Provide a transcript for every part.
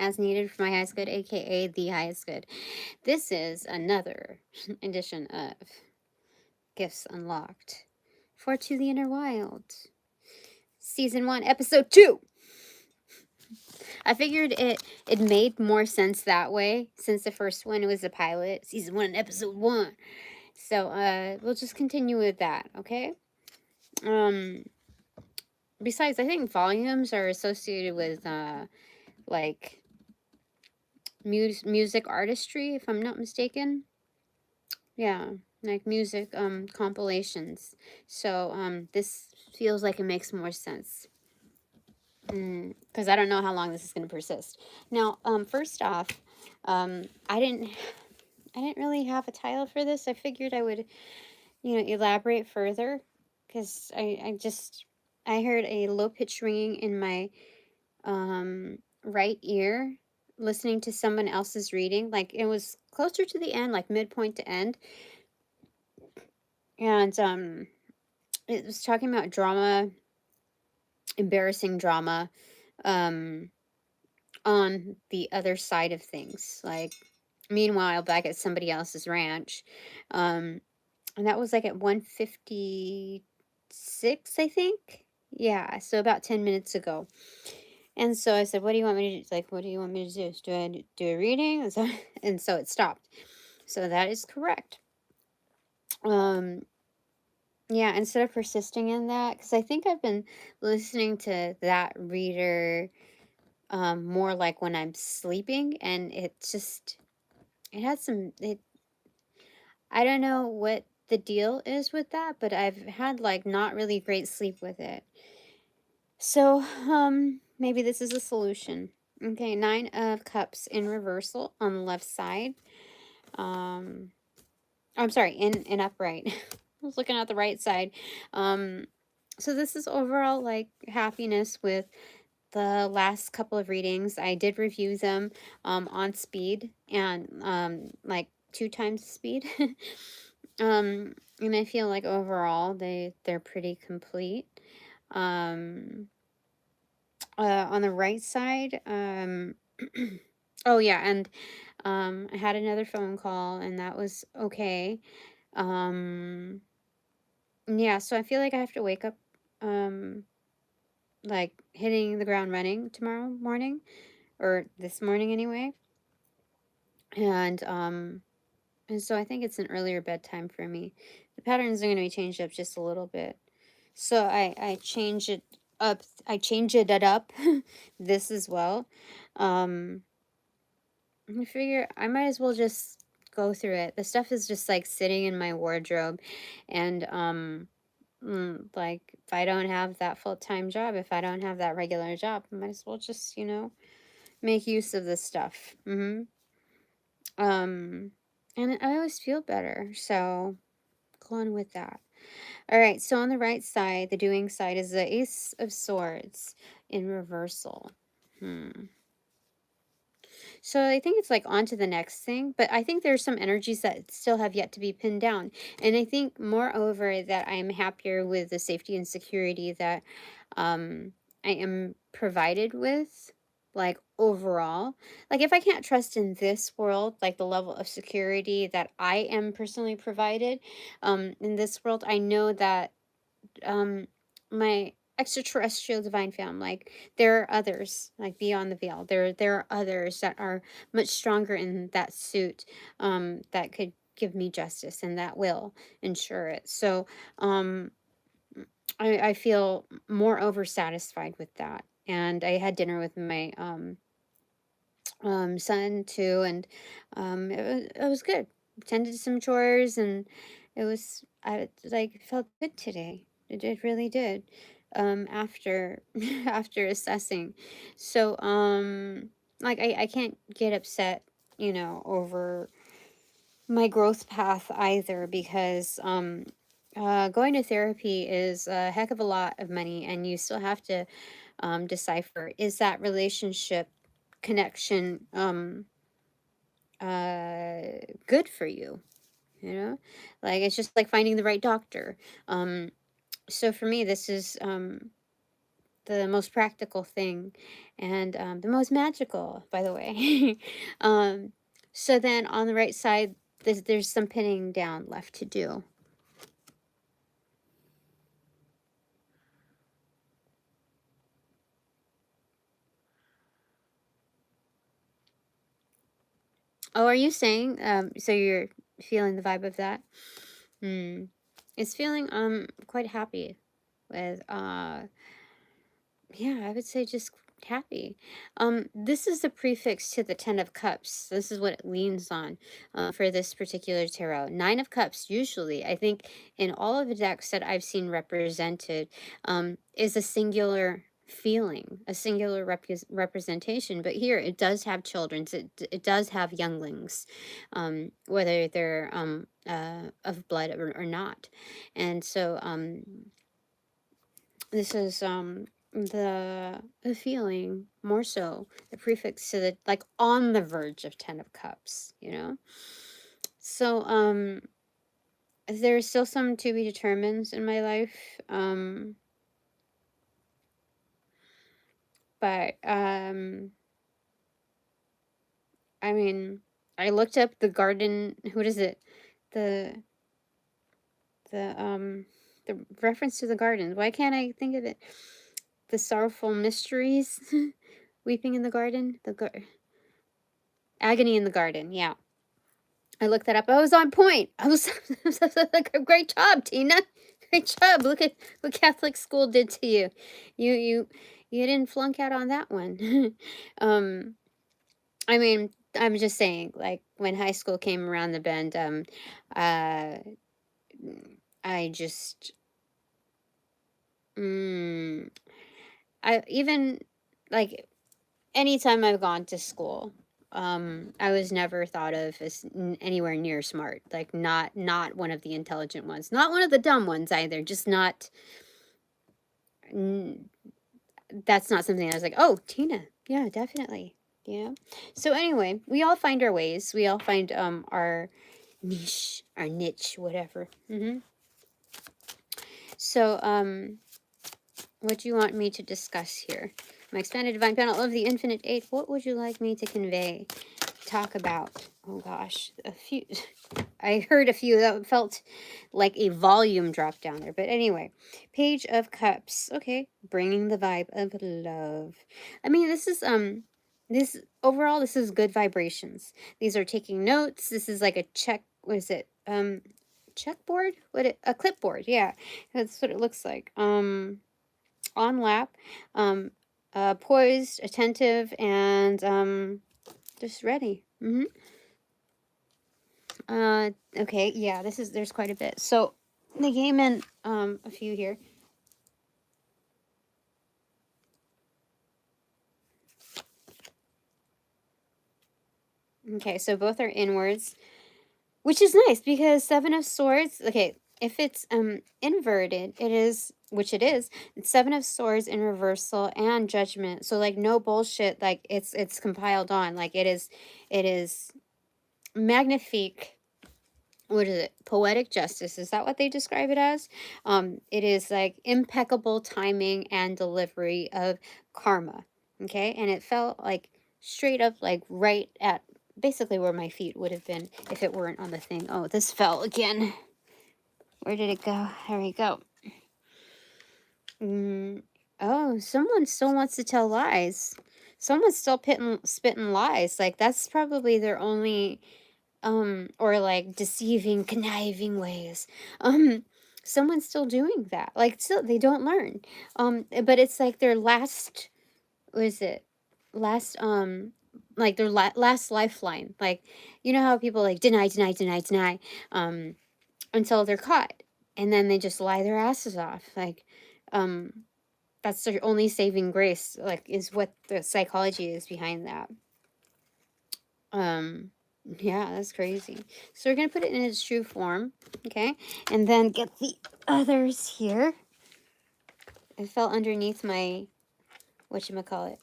as needed for my highest good, aka the highest good. This is another edition of Gifts Unlocked for To the Inner Wild, Season 1, Episode 2. I figured it made more sense that way, since the first one was a pilot, Season 1, Episode 1. So, we'll just continue with that, okay? Besides, I think volumes are associated with, like, music artistry, if I'm not mistaken. Yeah, like music, compilations. So, this feels like it makes more sense. Because I don't know how long this is going to persist. Now, first off, I didn't really have a title for this. I figured I would, elaborate further, because I heard a low pitch ringing in my right ear, listening to someone else's reading. Like, it was closer to the end, like midpoint to end, and it was talking about drama, embarrassing drama, um on the other side of things. Like, meanwhile, back at somebody else's ranch, um, and that was like at 1:56, I think. Yeah, so about 10 minutes ago. And so I said, "What do you want me to do? Like, what do you want me to do? Do I do a reading?" And so it stopped. So that is correct. Um, yeah, instead of persisting in that, because I think I've been listening to that reader more like when I'm sleeping, and it had some it I don't know what the deal is with that, but I've had like not really great sleep with it. So, maybe this is a solution. Okay, 9 of Cups in reversal on the left side. Um, I'm sorry, in upright. I was looking at the right side. Um, so this is overall like happiness with the last couple of readings. I did review them on speed, and like 2 times speed. And I feel like overall they're pretty complete. Um, on the right side, oh yeah, and I had another phone call, and that was okay. Um, yeah, so I feel like I have to wake up, um, like hitting the ground running tomorrow morning, or this morning anyway. And so I think it's an earlier bedtime for me. The patterns are going to be changed up just a little bit. So I change it up. I change it up this as well. I figure I might as well just go through it. The stuff is just like sitting in my wardrobe, and like, if I don't have that full-time job, if I don't have that regular job, I might as well just, make use of this stuff. Um, and I always feel better, so go on with that. All right, so on the right side, the doing side, is the Ace of Swords in reversal. So I think it's like on to the next thing, but I think there's some energies that still have yet to be pinned down. And I think moreover that I'm happier with the safety and security that I am provided with, like overall. Like, if I can't trust in this world, like the level of security that I am personally provided in this world, I know that my extraterrestrial divine fam, like, there are others, like, beyond the veil, there are others that are much stronger in that suit, that could give me justice, and that will ensure it. So I feel more over satisfied with that. And I had dinner with my son too, and it was good. Tended to some chores, and I like felt good today. It really did. After after assessing. So like, I can't get upset, over my growth path either, because going to therapy is a heck of a lot of money, and you still have to decipher, is that relationship connection good for you, like, it's just like finding the right doctor. So for me, this is the most practical thing, and the most magical, by the way. um, so then on the right side, there's some pinning down left to do. Oh, are you saying, so you're feeling the vibe of that? Hmm. It's feeling, quite happy with, yeah, I would say just happy. This is the prefix to the Ten of Cups. This is what it leans on, for this particular tarot. Nine of Cups, usually, I think in all of the decks that I've seen represented, is a singular feeling, a singular representation. But here it does have children's, it does have younglings, whether they're of blood or not. And so this is the feeling, more so the prefix to the, like, on the verge of Ten of Cups, you know. So there's still some to be determined in my life, but I mean, I looked up the garden, what is it, the the reference to the garden, why can't I think of it, the sorrowful mysteries, weeping in the garden, agony in the garden, yeah. I looked that up. I was on point. I was like, a great job, Tina. Great job. Look at what Catholic school did to you. You didn't flunk out on that one. um, I mean, I'm just saying, like, when high school came around the bend, uh, I just, mm, I even, like, anytime I've gone to school, I was never thought of as anywhere near smart. Like, not one of the intelligent ones, not one of the dumb ones either. Just not. N- that's not something I was like, oh, Tina, yeah, definitely, yeah. So anyway, we all find our ways. We all find our niche, whatever. So what do you want me to discuss here? My expanded divine panel of the infinite eight. What would you like me to convey? Talk about, oh gosh, a few. I heard a few that felt like a volume drop down there, but anyway. Page of Cups. Okay, bringing the vibe of love. I mean, this overall, this is good vibrations. These are taking notes. This is like a check, what is it, checkboard, a clipboard, yeah, that's what it looks like. On lap, poised, attentive, and just ready. Okay, yeah, there's quite a bit. So they came in a few here. Okay, so both are inwards, which is nice because Seven of Swords, okay, if it's inverted, it is, which it is, it's Seven of Swords in reversal and Judgment. So, like, no bullshit, like, it's compiled on, like, it is magnifique. What is it? Poetic justice. Is that what they describe it as? It is like impeccable timing and delivery of karma. Okay. And it felt like straight up, like right at basically where my feet would have been if it weren't on the thing. Oh, this fell again. Where did it go? There we go. Oh, someone still wants to tell lies. Someone's still spitting lies. Like, that's probably their only or like deceiving, conniving ways. um Someone's still doing that, like, still they don't learn. But it's like their last, what is it, last like their last lifeline. Like, you know how people like deny until they're caught, and then they just lie their asses off. Like, um that's their only saving grace, like, is what the psychology is behind that. um yeah, that's crazy. So we're gonna put it in its true form, okay, and then get the others here. It fell underneath my, whatchamacallit,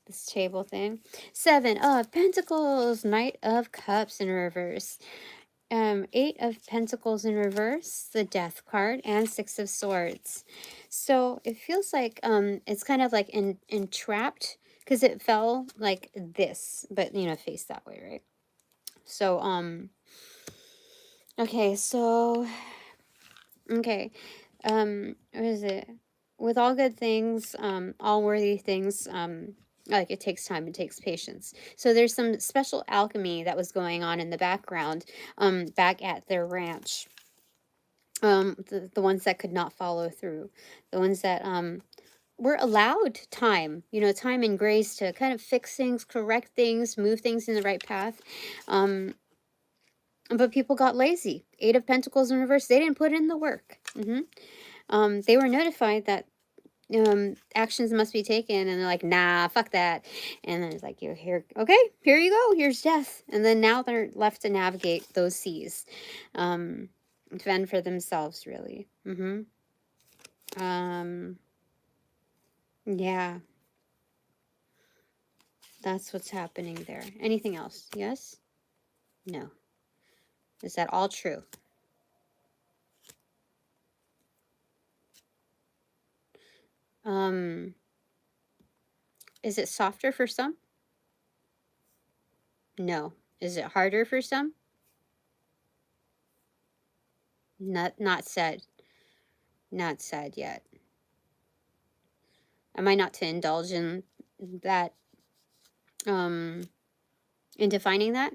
this table thing. Seven of Pentacles, Knight of Cups in reverse. Eight of Pentacles in reverse, the Death card, and Six of Swords. So it feels like it's kind of like entrapped, because it fell like this, but you know, face that way, right? So okay, so okay, what is it? With all good things, all worthy things, like it takes time, it takes patience. So there's some special alchemy that was going on in the background, back at their ranch. The ones that could not follow through, the ones that were allowed time, you know, time and grace to kind of fix things, correct things, move things in the right path. But people got lazy. Eight of Pentacles in reverse, they didn't put in the work. They were notified that actions must be taken, and they're like, nah, fuck that. And then it's like, you're here, okay, here you go, here's death. And then now they're left to navigate those seas, fend for themselves, really. Yeah, that's what's happening there. Anything else? Yes? No. Is that all true? Is it softer for some? No. Is it harder for some? Not said. Not said yet. Am I not to indulge in that, in defining that?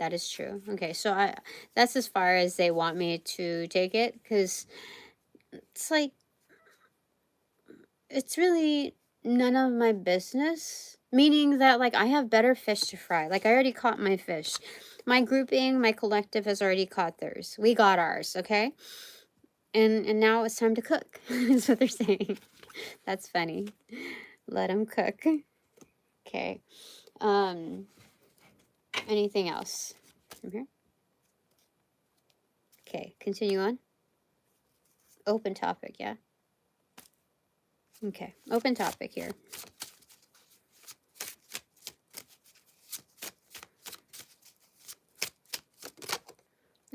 That is true. Okay, so that's as far as they want me to take it, because it's like, it's really none of my business. Meaning that, like, I have better fish to fry. Like, I already caught my fish. My grouping, my collective has already caught theirs. We got ours, okay? And now it's time to cook. That's what they're saying. That's funny. Let them cook. Okay. Anything else from here? Okay, continue on. Open topic, yeah. Okay, open topic here.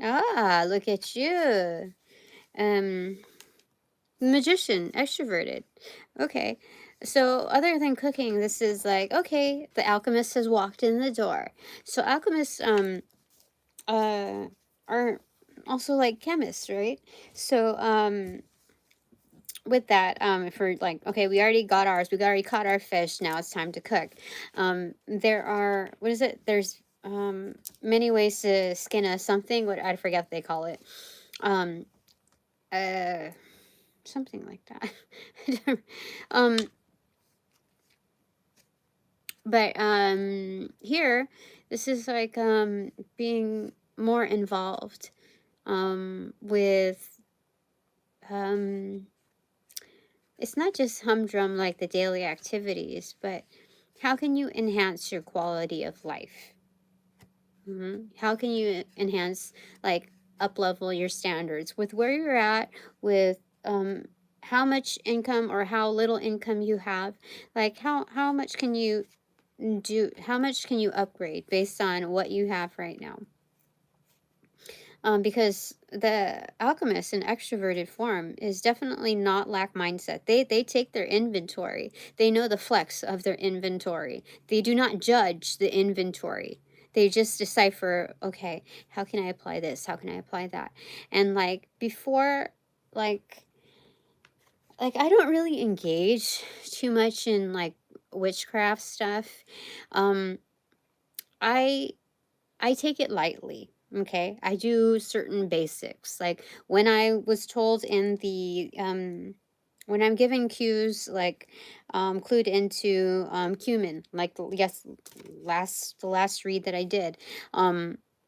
Ah, look at you. Magician, extroverted. Okay. So other than cooking, this is like, okay, the alchemist has walked in the door. So alchemists are also like chemists, right? So with that, if we're like, okay, we already got ours, we already caught our fish, now it's time to cook. There are, what is it? There's many ways to skin a something. What, I forget what they call it. Uh Something like that. um but here, this is like being more involved with it's not just humdrum like the daily activities, but how can you enhance your quality of life? How can you enhance, like, up level your standards with where you're at, with how much income or how little income you have? Like, how much can you do, how much can you upgrade based on what you have right now? Because the alchemist in extroverted form is definitely not lack mindset. They take their inventory. They know the flex of their inventory. They do not judge the inventory. They just decipher, okay, how can I apply this? How can I apply that? And like before, like I don't really engage too much in like witchcraft stuff. Um I I take it lightly. Okay. I do certain basics. Like when I was told in the when I'm giving cues, like clued into cumin, like yes, the last read that I did,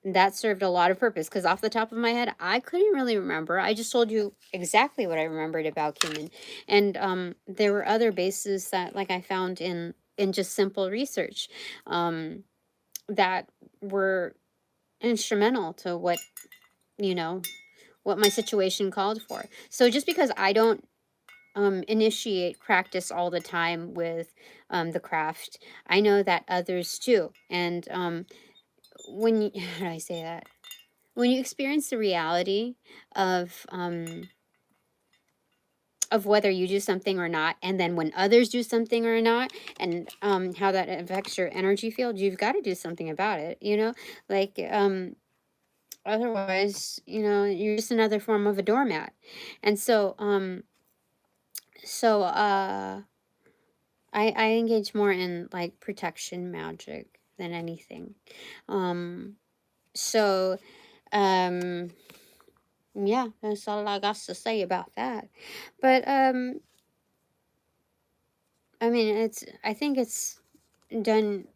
that served a lot of purpose, because off the top of my head I couldn't really remember. I just told you exactly what I remembered about cumin. And there were other bases that like I found in just simple research that were instrumental to what, you know, what my situation called for. So just because I don't initiate practice all the time with the craft. I know that others do. And when you, how do I say that? When you experience the reality of whether you do something or not, and then when others do something or not, and how that affects your energy field, you've got to do something about it, you know? Like, otherwise, you're just another form of a doormat. And so I engage more in like protection magic than anything. Um, so um yeah, that's all I got to say about that. But I mean, I think it's done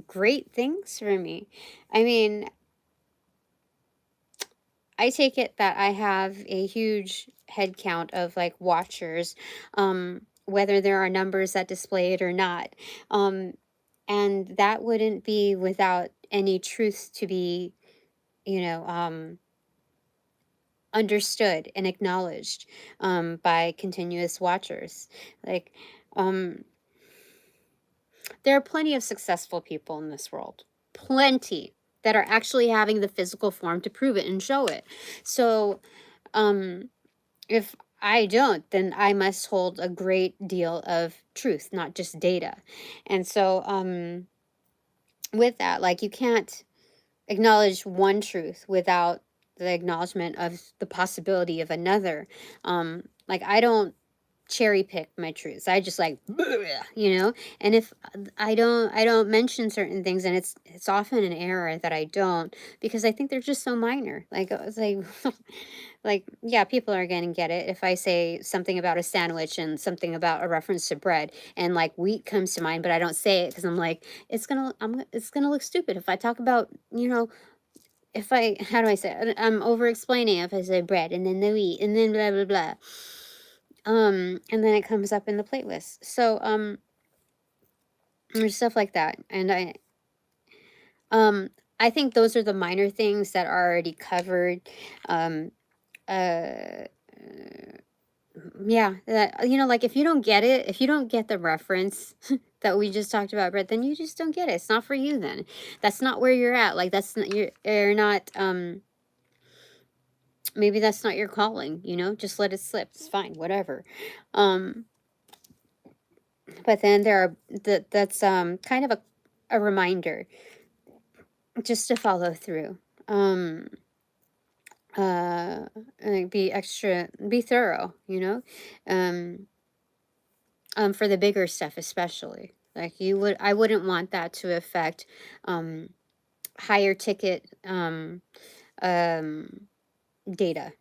great things for me. I mean, I take it that I have a huge head count of like watchers, whether there are numbers that display it or not. Um, and that wouldn't be without any truth to be, you know, understood and acknowledged by continuous watchers. Like, um, there are plenty of successful people in this world, plenty that are actually having the physical form to prove it and show it. So, um, if I don't, then I must hold a great deal of truth, not just data. And so, with that, like, you can't acknowledge one truth without the acknowledgement of the possibility of another. Like, I don't cherry pick my truths. I just like, and if I don't mention certain things, and it's often an error that I don't, because I think they're just so minor. Like, it's like like, yeah, people are gonna get it if I say something about a sandwich and something about a reference to bread, and like wheat comes to mind, but I don't say it because I'm like, it's gonna look stupid if I talk about, if I how do I say it? I'm over explaining if I say bread and then the wheat and then blah blah blah. And then it comes up in the playlist. So there's stuff like that. And um I think those are the minor things that are already covered. Um uh yeah, that, like, if you don't get it, if you don't get the reference that we just talked about, Brett, then you just don't get it. It's not for you then. That's not where you're at. Like, that's not, you're not maybe that's not your calling, just let it slip. It's fine, whatever. Um but then there are that's kind of a reminder just to follow through. Um and be thorough, um for the bigger stuff especially. Like, I wouldn't want that to affect um higher ticket um data,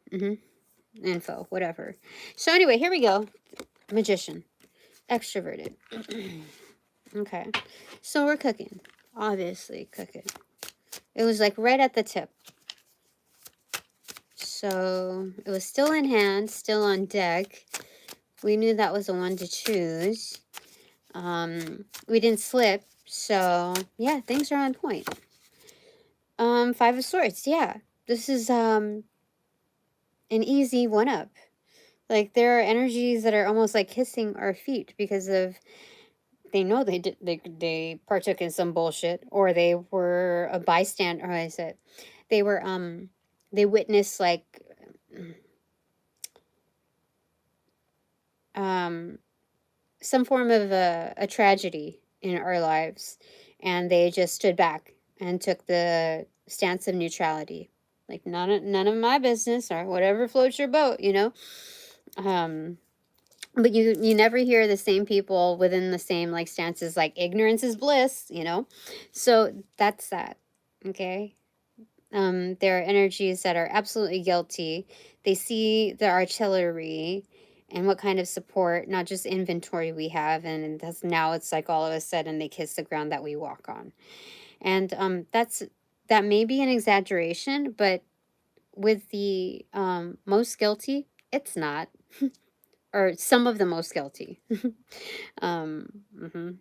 info, whatever. So anyway, here we go. Magician, extroverted. Okay, so we're cooking, obviously cooking. It was like right at the tip, so it was still in hand, still on deck. We knew that was the one to choose. We didn't slip, so yeah, things are on point. Five of Swords, yeah. This is an easy one up. Like, there are energies that are almost like kissing our feet because of, they know they partook in some bullshit, or they were a bystander, or I said they were they witnessed like um some form of a tragedy in our lives, and they just stood back and took the stance of neutrality, like, none of my business, or whatever floats your boat, um but you never hear the same people within the same like stances, like ignorance is bliss, so that's that. Okay. There are energies that are absolutely guilty. They see the artillery and what kind of support, not just inventory we have, and that's, now it's like all of a sudden they kiss the ground that we walk on. And that may be an exaggeration, but with the most guilty, it's not. Or some of the most guilty. Mhm.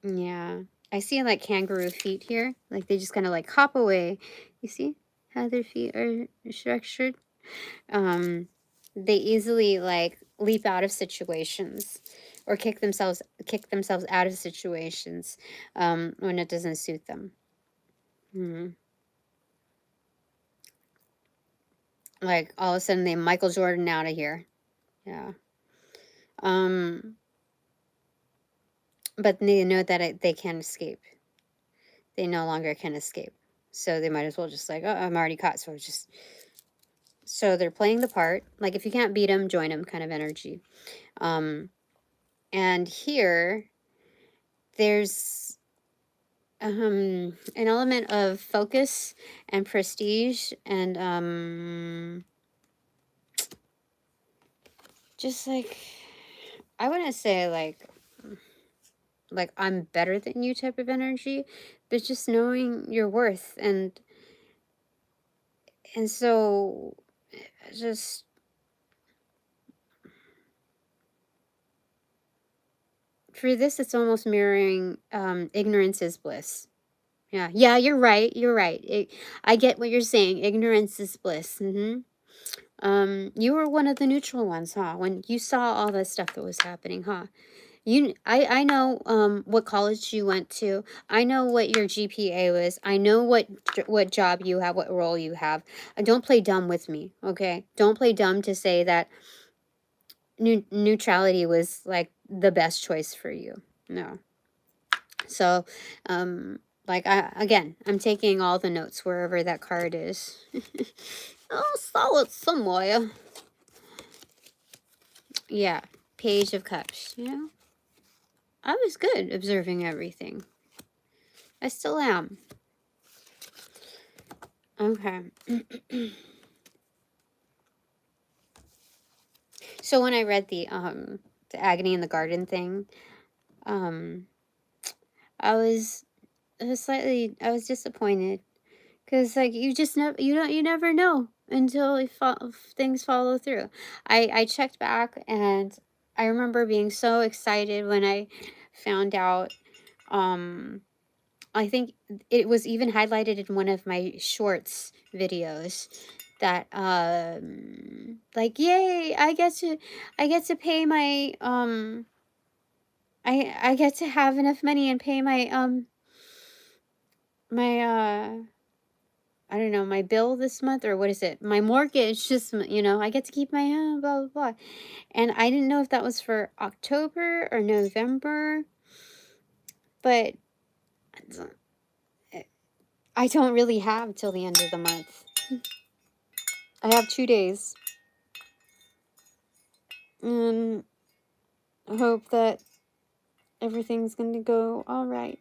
Yeah. I see like kangaroo feet here. Like, they just kind of like hop away. You see how their feet are structured? um, they easily like leap out of situations or kick themselves out of situations when it doesn't suit them. Hmm. Like all of a sudden they Michael Jordan out of here. Yeah. Um, but they know that they can't escape. They no longer can escape. So they might as well just like, oh, I'm already caught. So they're playing the part. Like if you can't beat them, join them kind of energy. Um, and here there's an element of focus and prestige and just like I wouldn't say like I'm better than you type of energy, but just knowing your worth and so just for this it's almost mirroring ignorance is bliss. Yeah, you're right. You're right. I get what you're saying. Ignorance is bliss. You were one of the neutral ones, huh? When you saw all the stuff that was happening, huh? I know what college you went to. I know what your GPA was. I know what job you have, what role you have. Don't play dumb with me, okay? Don't play dumb to say that neutrality was like the best choice for you. No. So, like I'm taking all the notes wherever that card is. I'll saw it somewhere. Yeah, Page of Cups. I was good observing everything. I still am. Okay. So when I read the Agony in the Garden thing, um I was disappointed because like you just never you never know until things follow through. I checked back and I remember being so excited when I found out um I think it was even highlighted in one of my shorts videos that like yay I get to pay my I get to have enough money and pay my I don't know, my bill this month or what is it? My mortgage I get to keep my blah blah blah. And I didn't know if that was for October or November, but I don't really have till the end of the month. I have 2 days. And I hope that everything's going to go all right.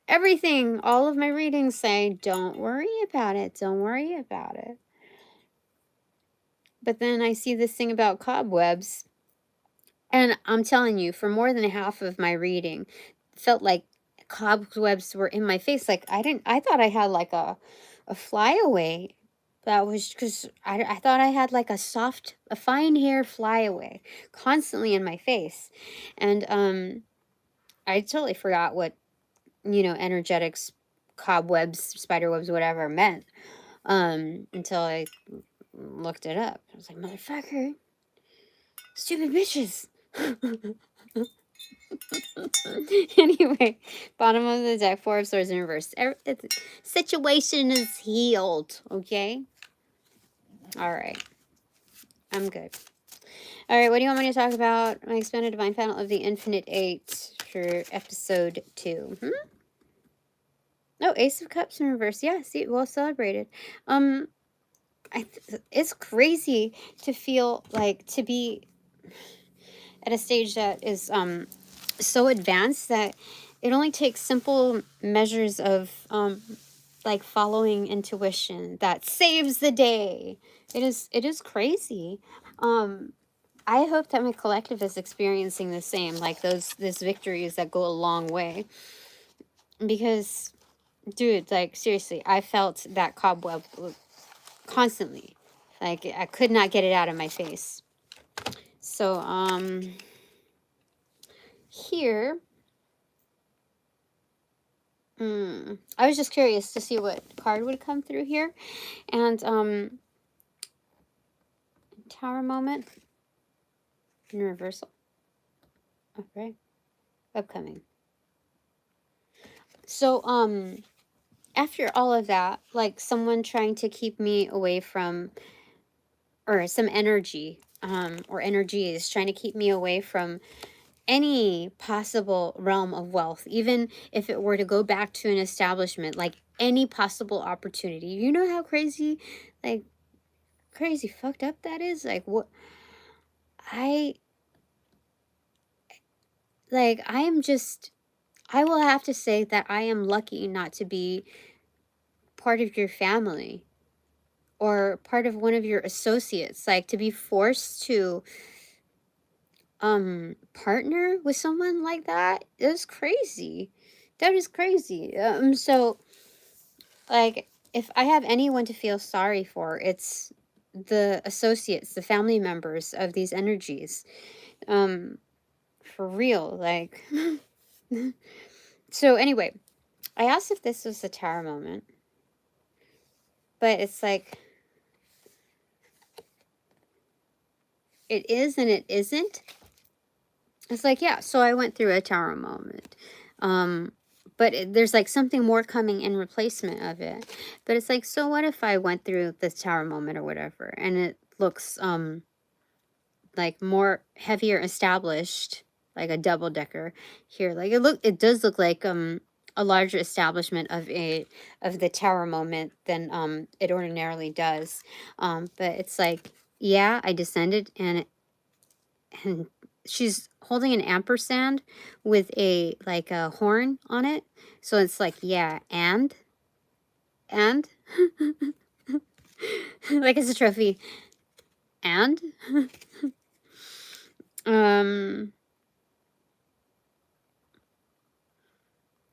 Everything, all of my readings say, don't worry about it. Don't worry about it. But then I see this thing about cobwebs. And I'm telling you, for more than half of my reading, felt like cobwebs were in my face. Like I thought I had like a flyaway. That was because I thought I had like a fine hair flyaway constantly in my face. And I totally forgot what, energetics, cobwebs, spider webs, whatever meant. Until I looked it up. I was like, motherfucker, stupid bitches. Anyway, bottom of the deck, Four of Swords in reverse. Situation is healed, okay? All right. I'm good. All right, what do you want me to talk about? My expanded divine panel of the Infinite Eight for episode 2. Oh, Ace of Cups in reverse. Yeah, see, well celebrated. It's crazy to feel like to be at a stage that is so advanced that it only takes simple measures of like following intuition that saves the day. It is crazy. I hope that my collective is experiencing the same, like those victories that go a long way. Because, dude, like seriously, I felt that cobweb constantly. Like I could not get it out of my face. So here, I was just curious to see what card would come through here, and Tower moment in reversal. Okay. Upcoming. So, after all of that, like someone trying to keep me away from, or some energy, or energies trying to keep me away from any possible realm of wealth, even if it were to go back to an establishment, like any possible opportunity. You know how crazy, like, crazy fucked up that is? Like, what? I, I am just, I will have to say that I am lucky not to be part of your family or part of one of your associates, like to be forced to partner with someone like that is crazy. That is crazy. So like if I have anyone to feel sorry for, it's the associates, the family members of these energies. For real, like. So anyway, I asked if this was a tower moment, but it's like it is and it isn't. It's like, yeah, so I went through a tower moment. But there's like something more coming in replacement of it. But it's like, so what if I went through this tower moment or whatever, and it looks like more heavier established, like a double decker here. Like it does look like a larger establishment of the tower moment than it ordinarily does. But it's like, yeah, I descended and she's holding an ampersand with a like a horn on it. So it's like, yeah, and like it's a trophy. And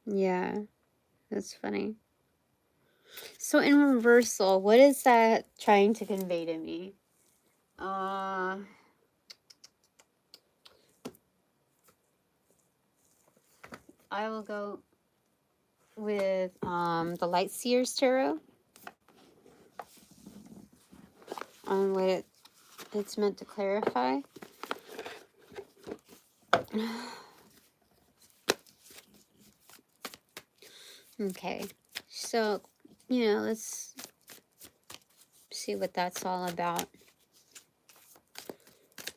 yeah, that's funny. So in reversal, what is that trying to convey to me? I will go with the Light Seers Tarot on what it's meant to clarify. Okay, so let's see what that's all about.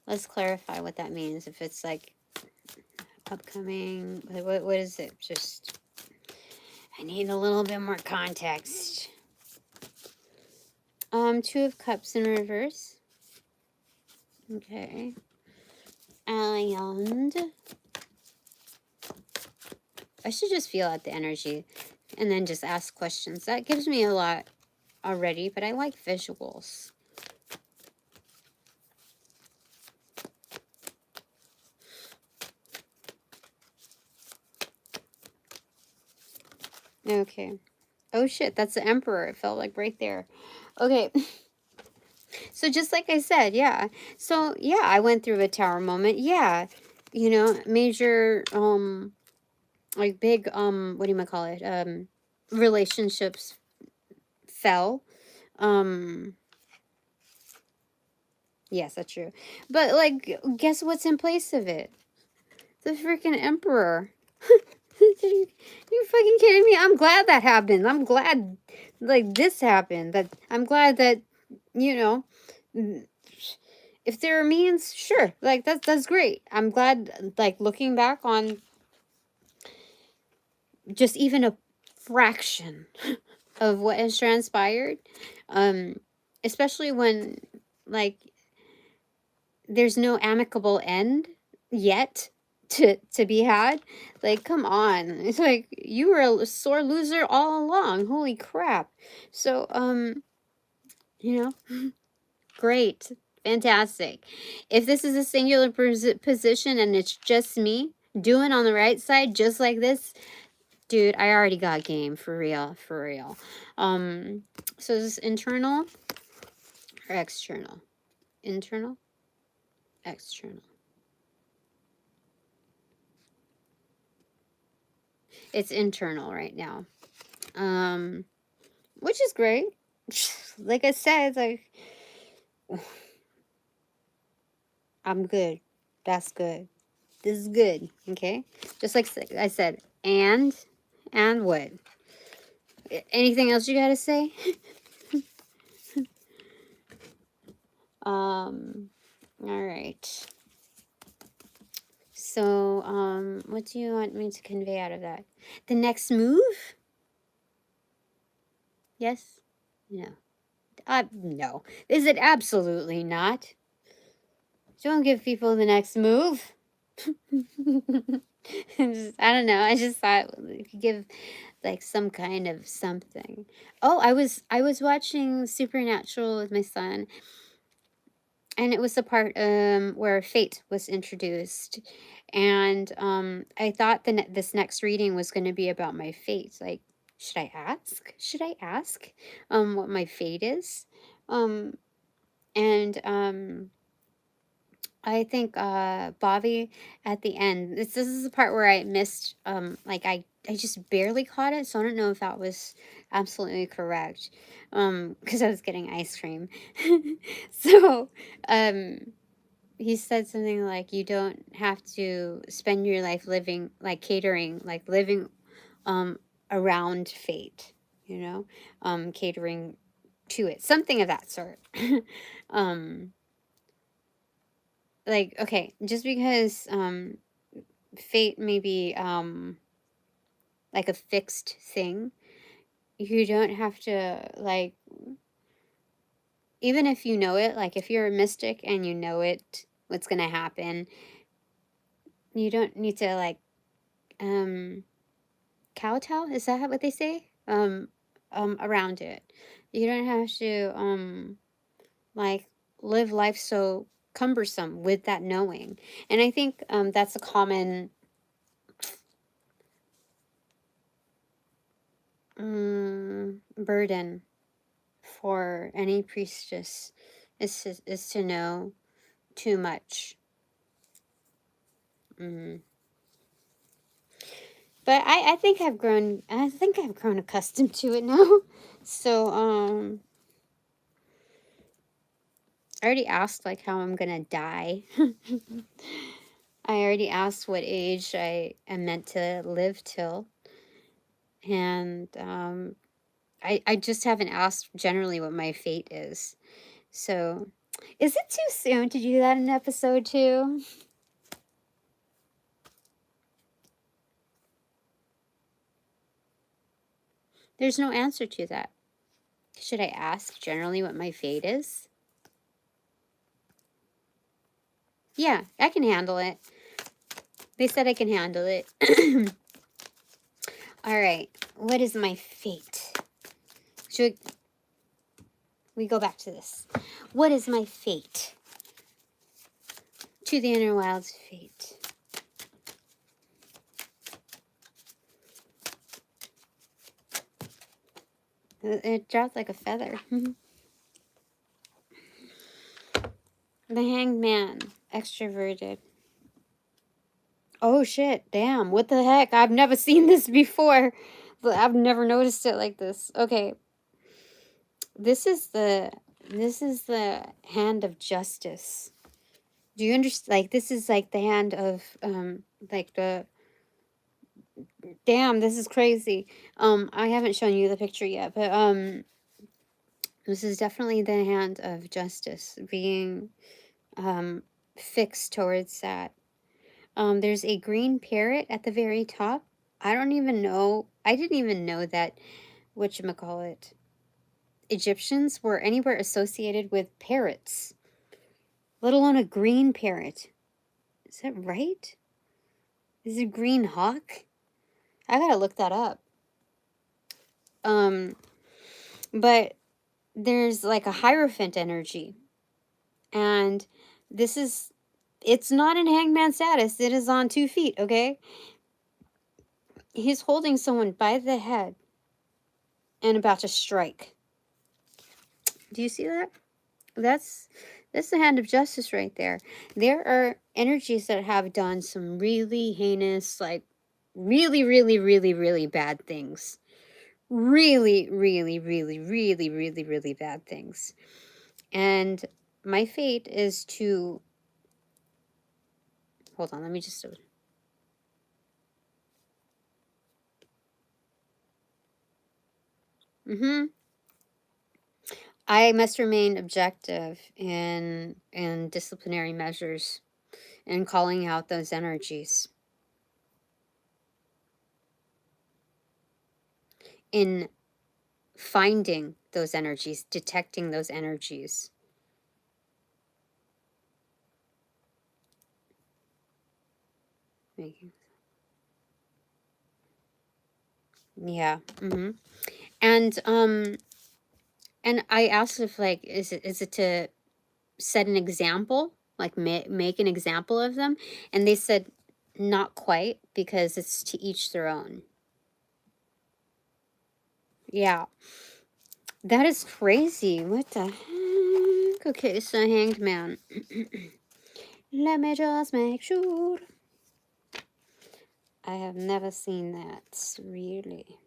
Let's clarify what that means. If it's like upcoming, what is it? Just I need a little bit more context. Two of Cups in reverse. Okay. And I should just feel out the energy and then just ask questions. That gives me a lot already, but I like visuals. Okay. Oh shit, that's the Emperor. It felt like right there. Okay. So just like I said, yeah. So yeah, I went through a tower moment. Yeah. Major like big what do you call it? Relationships fell. Yes, that's true. But like guess what's in place of it? The freaking Emperor. You fucking kidding me? I'm glad that happened. I'm glad like this happened. That I'm glad that if there are means, sure. Like that's great. I'm glad like looking back on just even a fraction of what has transpired, especially when like there's no amicable end yet to be had. Like come on, it's like you were a sore loser all along. Holy crap. So great, fantastic. If this is a singular position and it's just me doing on the right side just like this, dude, I already got game, for real, for real. So is this internal or external? Internal, external. It's internal right now. Which is great. Like I said, like I'm good. That's good. This is good. Okay. Just like I said, and what? Anything else you gotta say? All right. So, what do you want me to convey out of that? The next move? Yes? No. No. Is it absolutely not? Don't give people the next move. I don't know. I just thought we could give like some kind of something. Oh, I was watching Supernatural with my son, and it was the part where fate was introduced, and I thought this next reading was going to be about my fate. Like, should I ask what my fate is? um and I think Bobby at the end, this is the part where I missed, like I just barely caught it, so I don't know if that was absolutely correct, because I was getting ice cream. So um he said something like, you don't have to spend your life living like catering, like living around fate, you know, catering to it, something of that sort. um like, okay, just because fate may be like a fixed thing, you don't have to, like, even if you know it, like if you're a mystic and you know it, what's gonna happen, you don't need to like um kowtow, is that what they say? Around it. You don't have to like live life so cumbersome with that knowing. And I think that's a common burden for any priestess, is to know too much. Mm. But I think I've grown accustomed to it now. So I already asked like how I'm gonna die. I already asked what age I am meant to live till, and I just haven't asked generally what my fate is. So, is it too soon to do that in episode 2? There's no answer to that. Should I ask generally what my fate is? Yeah, I can handle it. They said I can handle it. All right. What is my fate? Should we go back to this? What is my fate? To the inner wild's fate. It dropped like a feather. The hanged man, extroverted. Oh shit, damn, what the heck? I've never seen this before. I've never noticed it like this. Okay. This is the hand of justice. Do you understand? Like, this is like the hand of like the, damn, this is crazy. I haven't shown you the picture yet, but this is definitely the hand of justice being fixed towards that. There's a green parrot at the very top. I don't even know. I didn't even know that whatchamacallit, Egyptians were anywhere associated with parrots, let alone a green parrot. Is that right? Is it a green hawk? I gotta look that up. But there's like a hierophant energy, and this is, it's not in hangman status. It is on 2 feet. Okay, he's holding someone by the head and about to strike. Do you see that? That's the hand of justice right there. There are energies that have done some really heinous, like really, really, really, really bad things. Really, really, really, really, really, really bad things. And my fate is to Hold on, let me just... I must remain objective in disciplinary measures and calling out those energies. In finding those energies, detecting those energies. Yeah. And I asked if, like, is it to set an example, like make an example of them, and they said not quite, because it's to each their own. Yeah. That is crazy. What the heck? Okay, so Hanged Man. Let me just make sure. I have never seen that, really.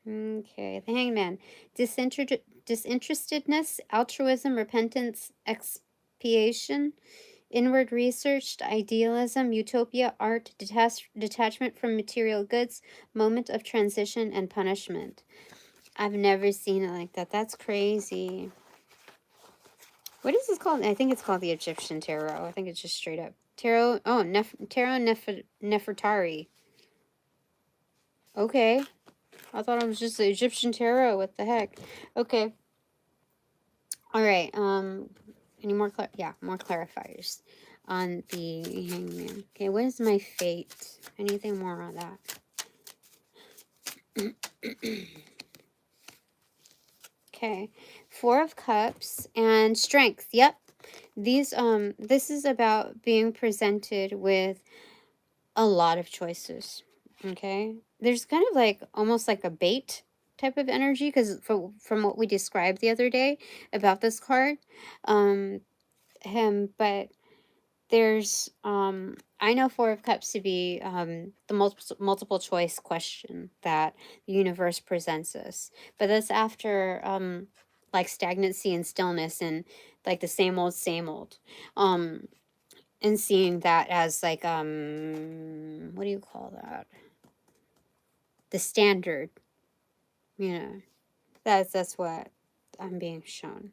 Okay, the Hanged Man. Disinterestedness, altruism, repentance, expiation, inward research, idealism, utopia, art, detachment from material goods, moment of transition, and punishment. I've never seen it like that. That's crazy. What is this called? I think it's called the Egyptian Tarot. I think it's just straight up Tarot. Oh, Tarot Nefertari. Okay. I thought it was just the Egyptian Tarot. What the heck? Okay. All right. Any more? More clarifiers on the Hangman. Okay. What is my fate? Anything more on that? Okay. Four of Cups and Strength. Yep. These this is about being presented with a lot of choices. Okay. There's kind of like almost like a bait type of energy, because from what we described the other day about this card, but there's I know Four of Cups to be the multiple choice question that the universe presents us, but that's after like stagnancy and stillness and like the same old, and seeing that as like what do you call that, the standard, you know. That's what I'm being shown.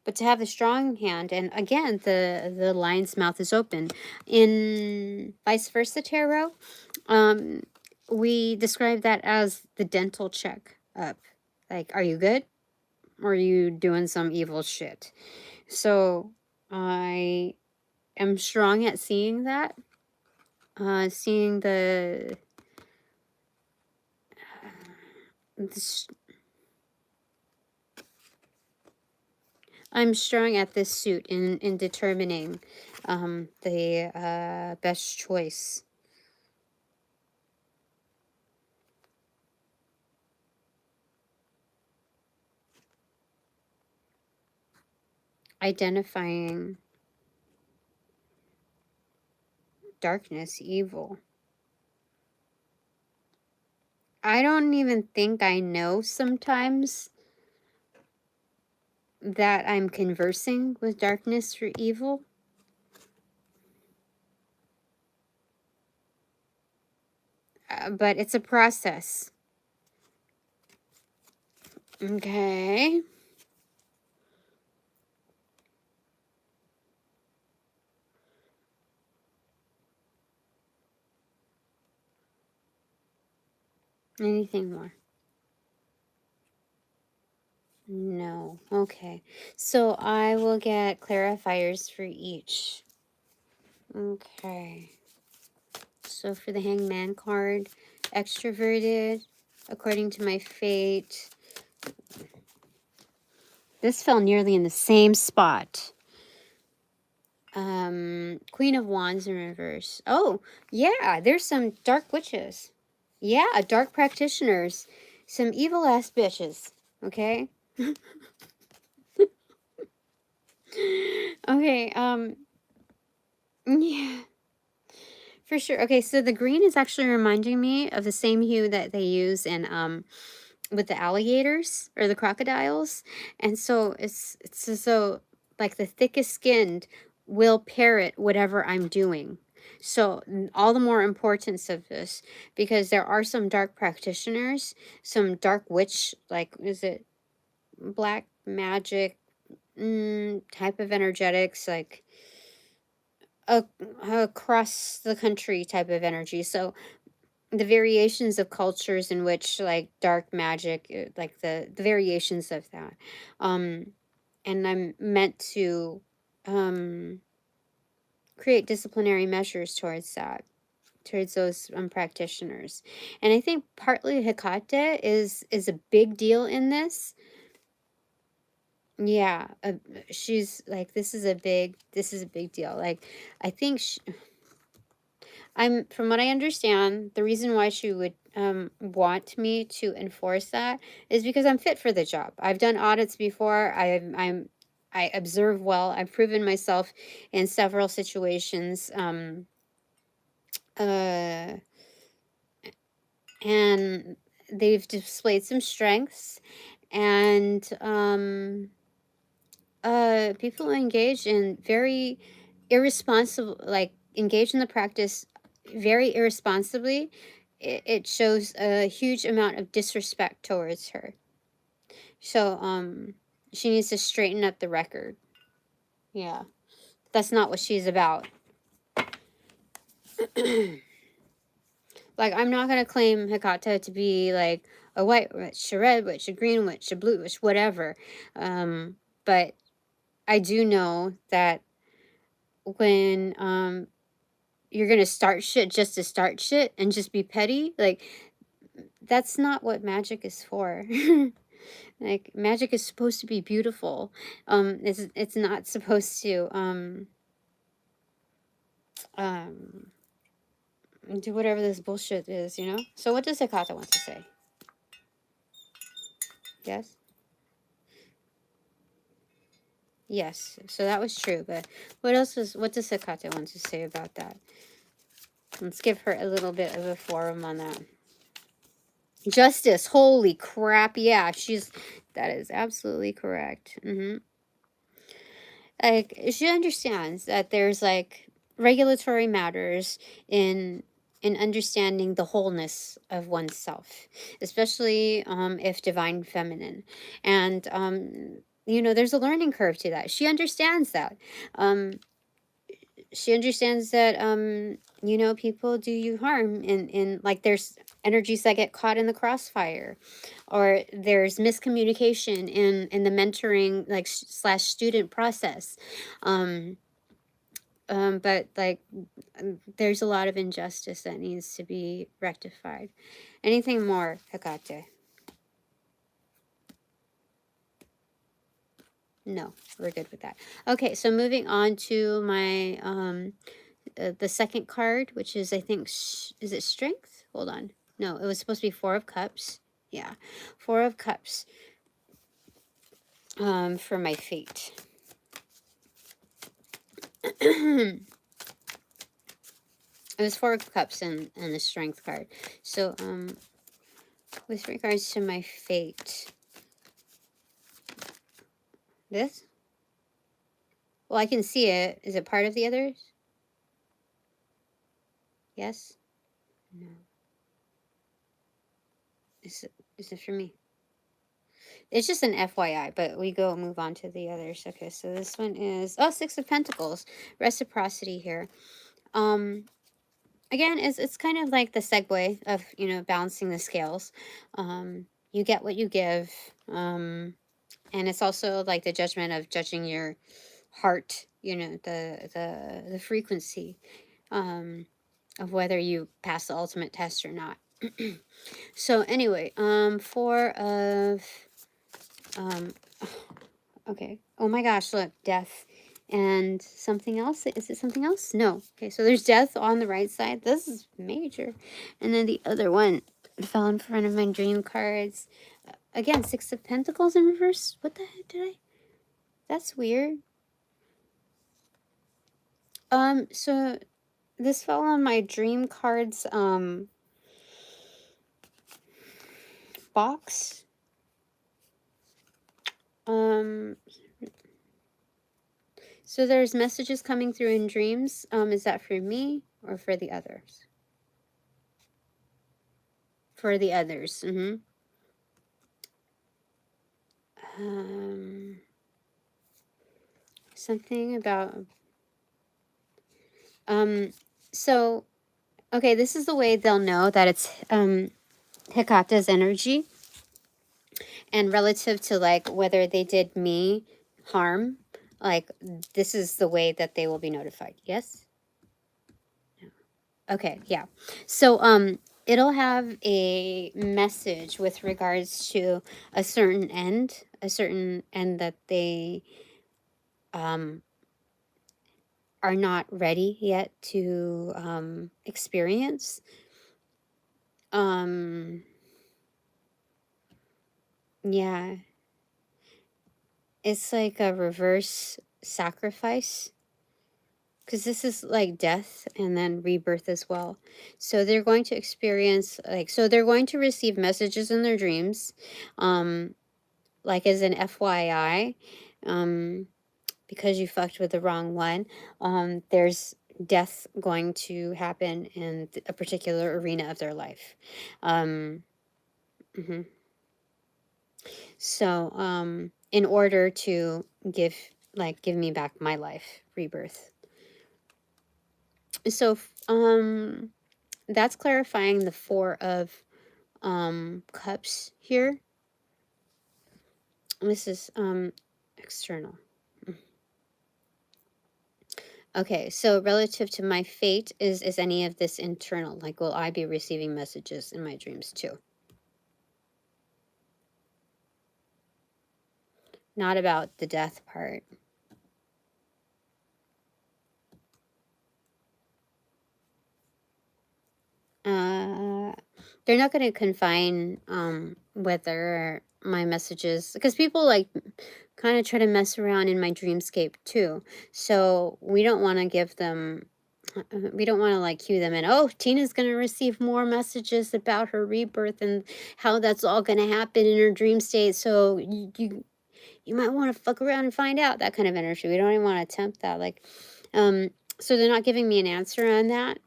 But to have the strong hand, and again, the lion's mouth is open. In vice versa tarot, we describe that as the dental check up. Like, are you good? Or are you doing some evil shit? So I am strong at seeing that. Seeing this, I'm strong at this suit in determining the best choice. Identifying darkness, evil. I don't even think I know sometimes that I'm conversing with darkness or evil. But it's a process. Okay. Anything more? No. Okay. So I will get clarifiers for each. Okay. So for the Hangman card, extroverted, according to my fate. This fell nearly in the same spot. Queen of Wands in reverse. Oh, yeah, there's some dark witches. Yeah, dark practitioners. Some evil ass bitches. Okay? Okay, yeah. For sure. Okay, so the green is actually reminding me of the same hue that they use in with the alligators or the crocodiles. And so it's as though like the thickest skinned will parrot whatever I'm doing. So all the more importance of this, because there are some dark practitioners, some dark witch, like, is it black magic type of energetics, like a, across the country type of energy. So the variations of cultures in which, like, dark magic, like the variations of that, um and I'm meant to um create disciplinary measures towards that, towards those practitioners. And I think partly Hecate is a big deal in this. Yeah, she's like, this is a big deal. Like, I think I'm, from what I understand, the reason why she would want me to enforce that is because I'm fit for the job. I've done audits before. I observe well. I've proven myself in several situations. Uh, and they've displayed some strengths, and people engage in very irresponsible, like, engage in the practice very irresponsibly. It shows a huge amount of disrespect towards her. So she needs to straighten up the record. Yeah, that's not what she's about. Like, I'm not gonna claim Hecate to be like a white witch, a red witch, a green witch, a blue witch, whatever. But I do know that when you're gonna start shit just to start shit and just be petty, like, that's not what magic is for. Like, magic is supposed to be beautiful. It's not supposed to um do whatever this bullshit is, you know? So what does Hecate want to say? Yes? Yes. So that was true, but what does Hecate want to say about that? Let's give her a little bit of a forum on that. Justice, holy crap, yeah, that is absolutely correct. Like, she understands that there's, like, regulatory matters in understanding the wholeness of oneself, especially if divine feminine. And there's a learning curve to that. She understands that. um she understands that people do you harm, in like, there's energies that get caught in the crossfire, or there's miscommunication in the mentoring, like, slash student process. um but, like, there's a lot of injustice that needs to be rectified. Anything more, Hecate? No, we're good with that. Okay, so moving on to my the second card, which is, I think, is it strength? Hold on. No, it was supposed to be Four of Cups. Yeah, Four of Cups for my fate. It was Four of Cups and the Strength card. So with regards to my fate, this, well, I can see it. Is it part of the others? Yes? No. Is it for me? It's just an FYI, but we move on to the others. Okay, so this one is, oh, Six of Pentacles. Reciprocity here. Again, it's kind of like the segue of, balancing the scales. You get what you give. And it's also like the judgment of judging your heart, the frequency of whether you pass the ultimate test or not. So anyway, four of okay. Oh my gosh, look, death and something else. Is it something else? No. Okay, so there's death on the right side. This is major. And then the other one fell in front of my dream cards. Again, Six of Pentacles in reverse. What the heck did I? That's weird. So this fell on my dream cards box. So there's messages coming through in dreams. Is that for me? or for the others? For the others. Um, something about so okay, this is the way they'll know that it's Hecata's energy, and relative to like whether they did me harm, like this is the way that they will be notified. Yes? Okay, yeah. So it'll have a message with regards to a certain end that they um are not ready yet to experience. Um yeah, it's like a reverse sacrifice, because this is like death and then rebirth as well. So they're going to experience like, so they're going to receive messages in their dreams, like as an FYI, because you fucked with the wrong one. There's death going to happen in a particular arena of their life. Mhm. So in order to give me back my life, rebirth. So that's clarifying the Four of Cups here. This is external. Okay, so relative to my fate, is any of this internal? Like, will I be receiving messages in my dreams too? Not about the death part. Uh, they're not going to confine whether my messages, because people like kind of try to mess around in my dreamscape too. So we don't want to give them, we don't want to like cue them in. Oh, Tina's going to receive more messages about her rebirth and how that's all going to happen in her dream state. So you might want to fuck around and find out, that kind of energy. We don't even want to attempt that. Like, so they're not giving me an answer on that.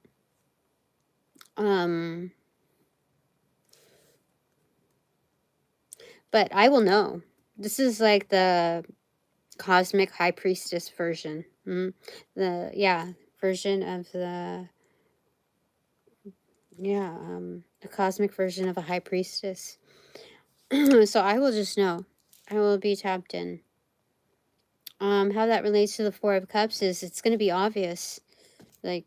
But I will know. This is like the cosmic high priestess version. The version of the cosmic version of a high priestess. So I will just know. I will be tapped in. How that relates to the Four of Cups is it's going to be obvious. Like,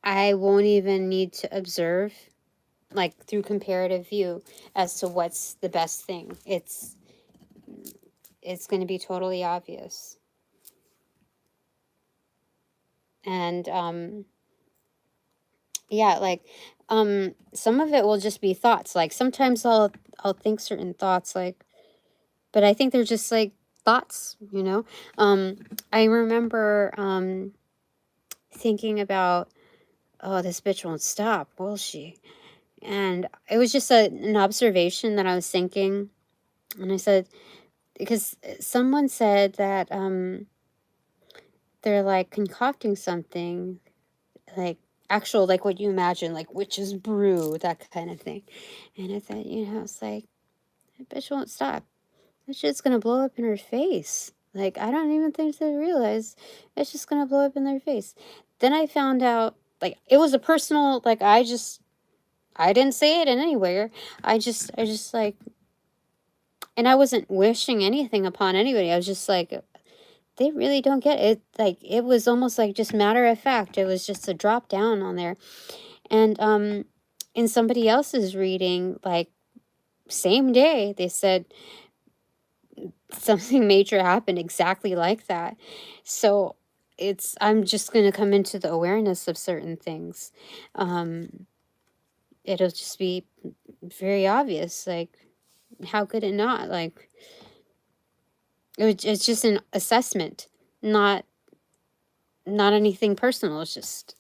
I won't even need to observe, like through comparative view, as to what's the best thing. It's going to be totally obvious. And yeah, like some of it will just be thoughts. Like sometimes I'll think certain thoughts, like, but I think they're just like thoughts, you know. I remember thinking about, oh, this bitch won't stop, will she? And it was just an observation that I was thinking, and I said, because someone said that they're like concocting something, like actual, like what you imagine, like witch's brew, that kind of thing. And I thought, it's like, that bitch won't stop. That shit's gonna blow up in her face. Like, I don't even think they realize it's just gonna blow up in their face. Then I found out, like, it was a personal, like, I didn't say it in anywhere. I just like, and I wasn't wishing anything upon anybody. I was just like, they really don't get it. Like, it was almost like just matter of fact. It was just a drop down on there. And in somebody else's reading, like same day, they said something major happened exactly like that. So I'm just going to come into the awareness of certain things. It'll just be very obvious. Like, how could it not? Like, it's just an assessment, not anything personal. It's just,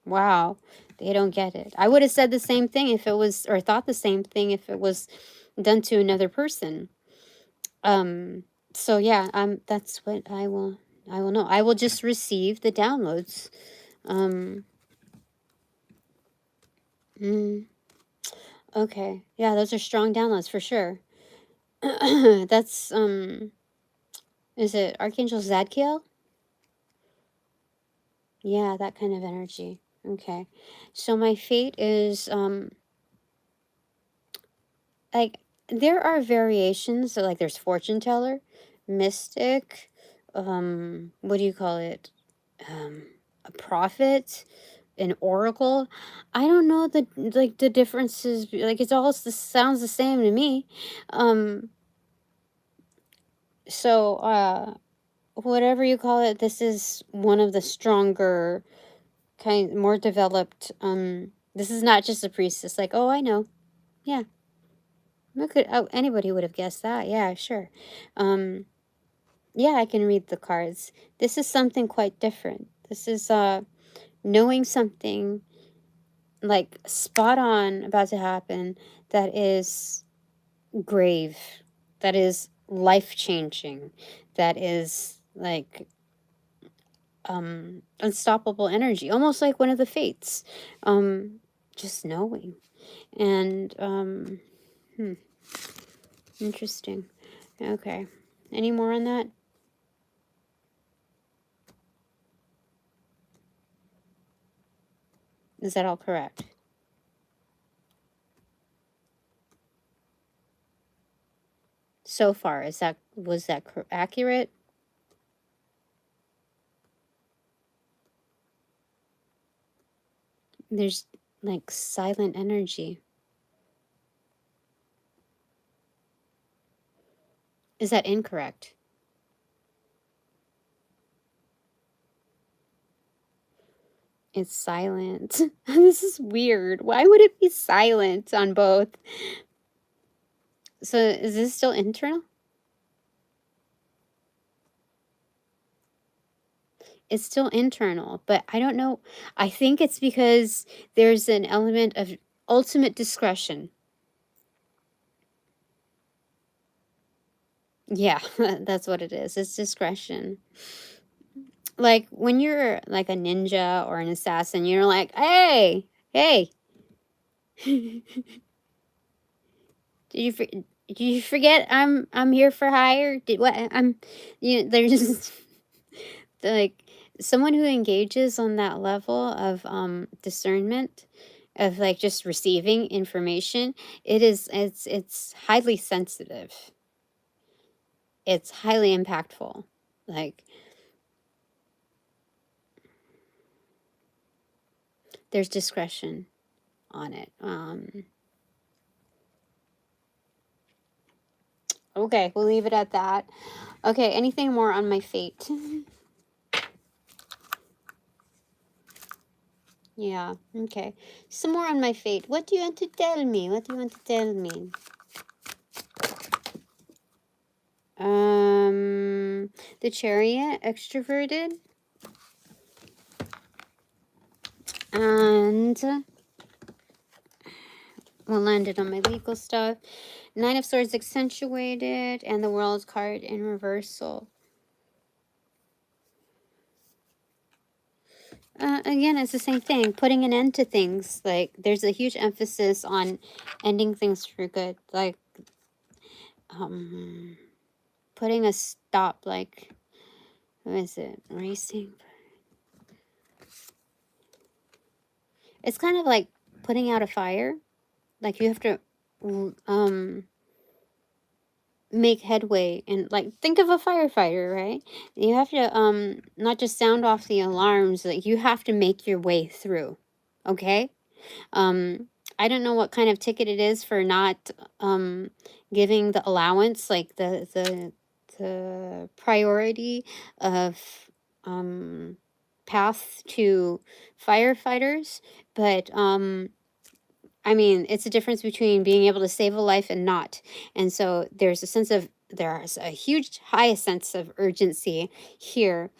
wow, they don't get it. I would have said the same thing if it was, or thought the same thing if it was done to another person. So yeah, that's what I will know. I will just receive the downloads. Mm, okay. Yeah, those are strong downloads for sure. That's is it Archangel Zadkiel? Yeah, that kind of energy. Okay. So my fate is like there are variations, so like there's fortune teller, mystic, what do you call it? Um a prophet, an oracle. I don't know the like the differences, like it's all sounds the same to me. Um so whatever you call it, this is one of the stronger kind, more developed. This is not just a priestess. Like, oh, I know. Yeah, oh, anybody would have guessed that. Yeah, sure. Um, yeah, I can read the cards. This is something quite different. This is knowing something like spot on about to happen that is grave, that is life changing, that is like unstoppable energy, almost like one of the fates. Um, just knowing. And hmm, interesting. Okay. Any more on that? Is that all correct? So far, was that accurate? There's like silent energy. Is that incorrect? It's silent. This is weird. Why would it be silent on both? So is this still internal? It's still internal, but I don't know. I think it's because there's an element of ultimate discretion. Yeah, that's what it is. It's discretion. Like when you're like a ninja or an assassin, you're like, hey, hey, did did you forget I'm here for hire? Did what I'm, there's just like someone who engages on that level of discernment, of like just receiving information. It's highly sensitive. It's highly impactful. Like there's discretion on it. Okay, we'll leave it at that. Okay, anything more on my fate? Yeah, okay. Some more on my fate. What do you want to tell me? What do you want to tell me? The Chariot, extroverted. And we'll land it on my legal stuff. Nine of Swords accentuated, and the World card in reversal. Again, it's the same thing. Putting an end to things. Like, there's a huge emphasis on ending things for good. Like, putting a stop. Like, what is it? Racing. It's kind of like putting out a fire. Like, you have to, make headway, and like think of a firefighter, right? You have to not just sound off the alarms, like you have to make your way through. Okay. um I don't know what kind of ticket it is for not giving the allowance, like the priority of path to firefighters, but I mean, it's a difference between being able to save a life and not. And so there's a huge high sense of urgency here.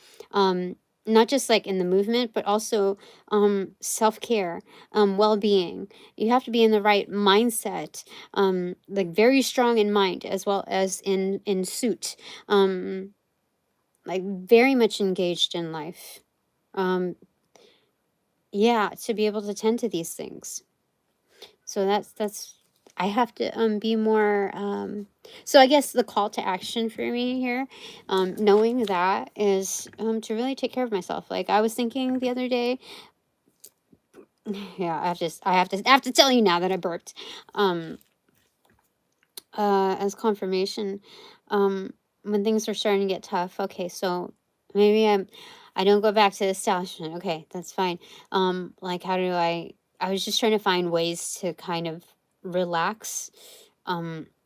Not just like in the movement, but also self-care, well-being. You have to be in the right mindset, like very strong in mind as well as in suit, like very much engaged in life. Um, yeah, to be able to tend to these things. So that's I have to be more so I guess the call to action for me here, knowing that is to really take care of myself. Like I was thinking the other day, yeah, I have to tell you now that I burped. Um as confirmation, um when things are starting to get tough. Okay, so maybe I don't go back to the establishment. Okay, that's fine. Like how do I was just trying to find ways to kind of relax,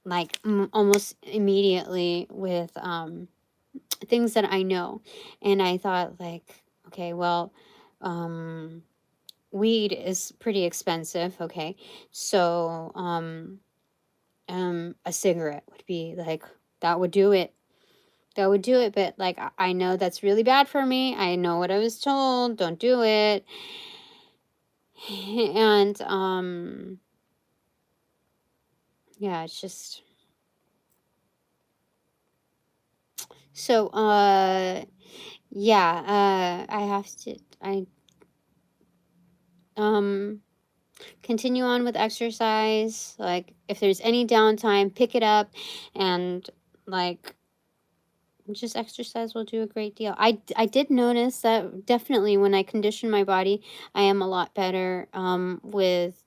like almost immediately with things that I know. And I thought like, okay, well, um weed is pretty expensive. Okay, so a cigarette would be like, that would do it. That would do it. But like I know that's really bad for me. I know what I was told, don't do it. And yeah, it's just so yeah, I have to I um continue on with exercise. Like if there's any downtime, pick it up, and like just exercise will do a great deal. I did notice that definitely when I condition my body, I am a lot better um with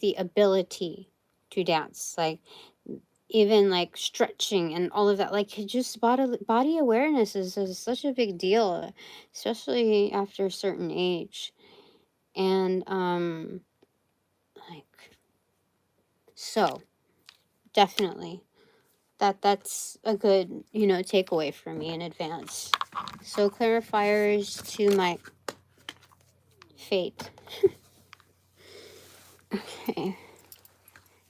the ability to dance. Like even like stretching and all of that, like just body awareness is such a big deal, especially after a certain age. And like so definitely that's a good, takeaway for me in advance. So clarifiers to my fate. Okay.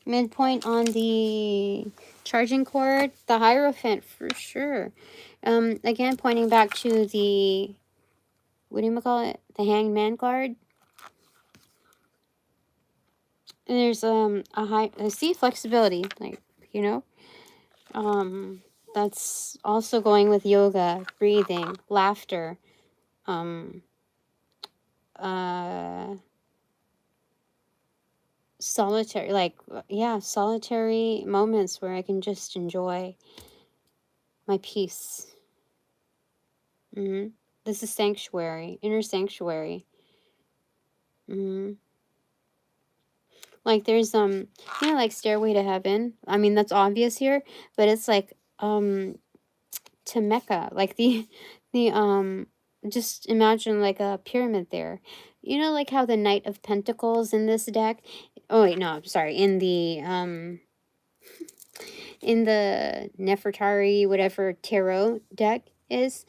Midpoint on the charging cord, the Hierophant for sure. Again, pointing back to the, what do you call it? The Hanged Man card. And there's I see flexibility, like, you know. That's also going with yoga, breathing, laughter, um uh solitary, like yeah, solitary moments where I can just enjoy my peace. This is sanctuary, inner sanctuary. Like there's like Stairway to Heaven. I mean that's obvious here, but it's like to Mecca, like the just imagine like a pyramid there. You know, like how the Knight of Pentacles in this deck. Oh wait, no, I'm sorry. In the Nefertari whatever tarot deck is,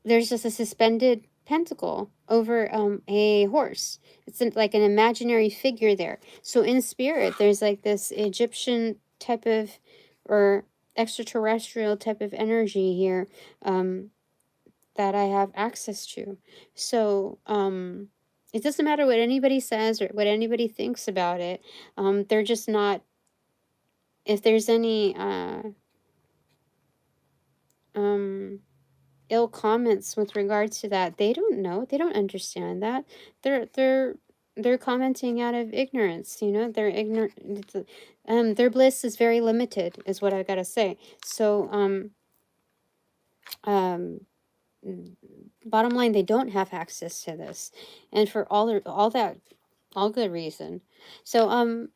there's just a suspended pentacle over a horse. It's like an imaginary figure there. So in spirit, there's like this Egyptian type of, or extraterrestrial type of energy here, that I have access to. So it doesn't matter what anybody says or what anybody thinks about it. They're just not, if there's any um ill comments with regards to that, they don't know, they don't understand that. They're commenting out of ignorance, they're ignorant. Their bliss is very limited is what I gotta say. So um bottom line, they don't have access to this, and for all good reason. So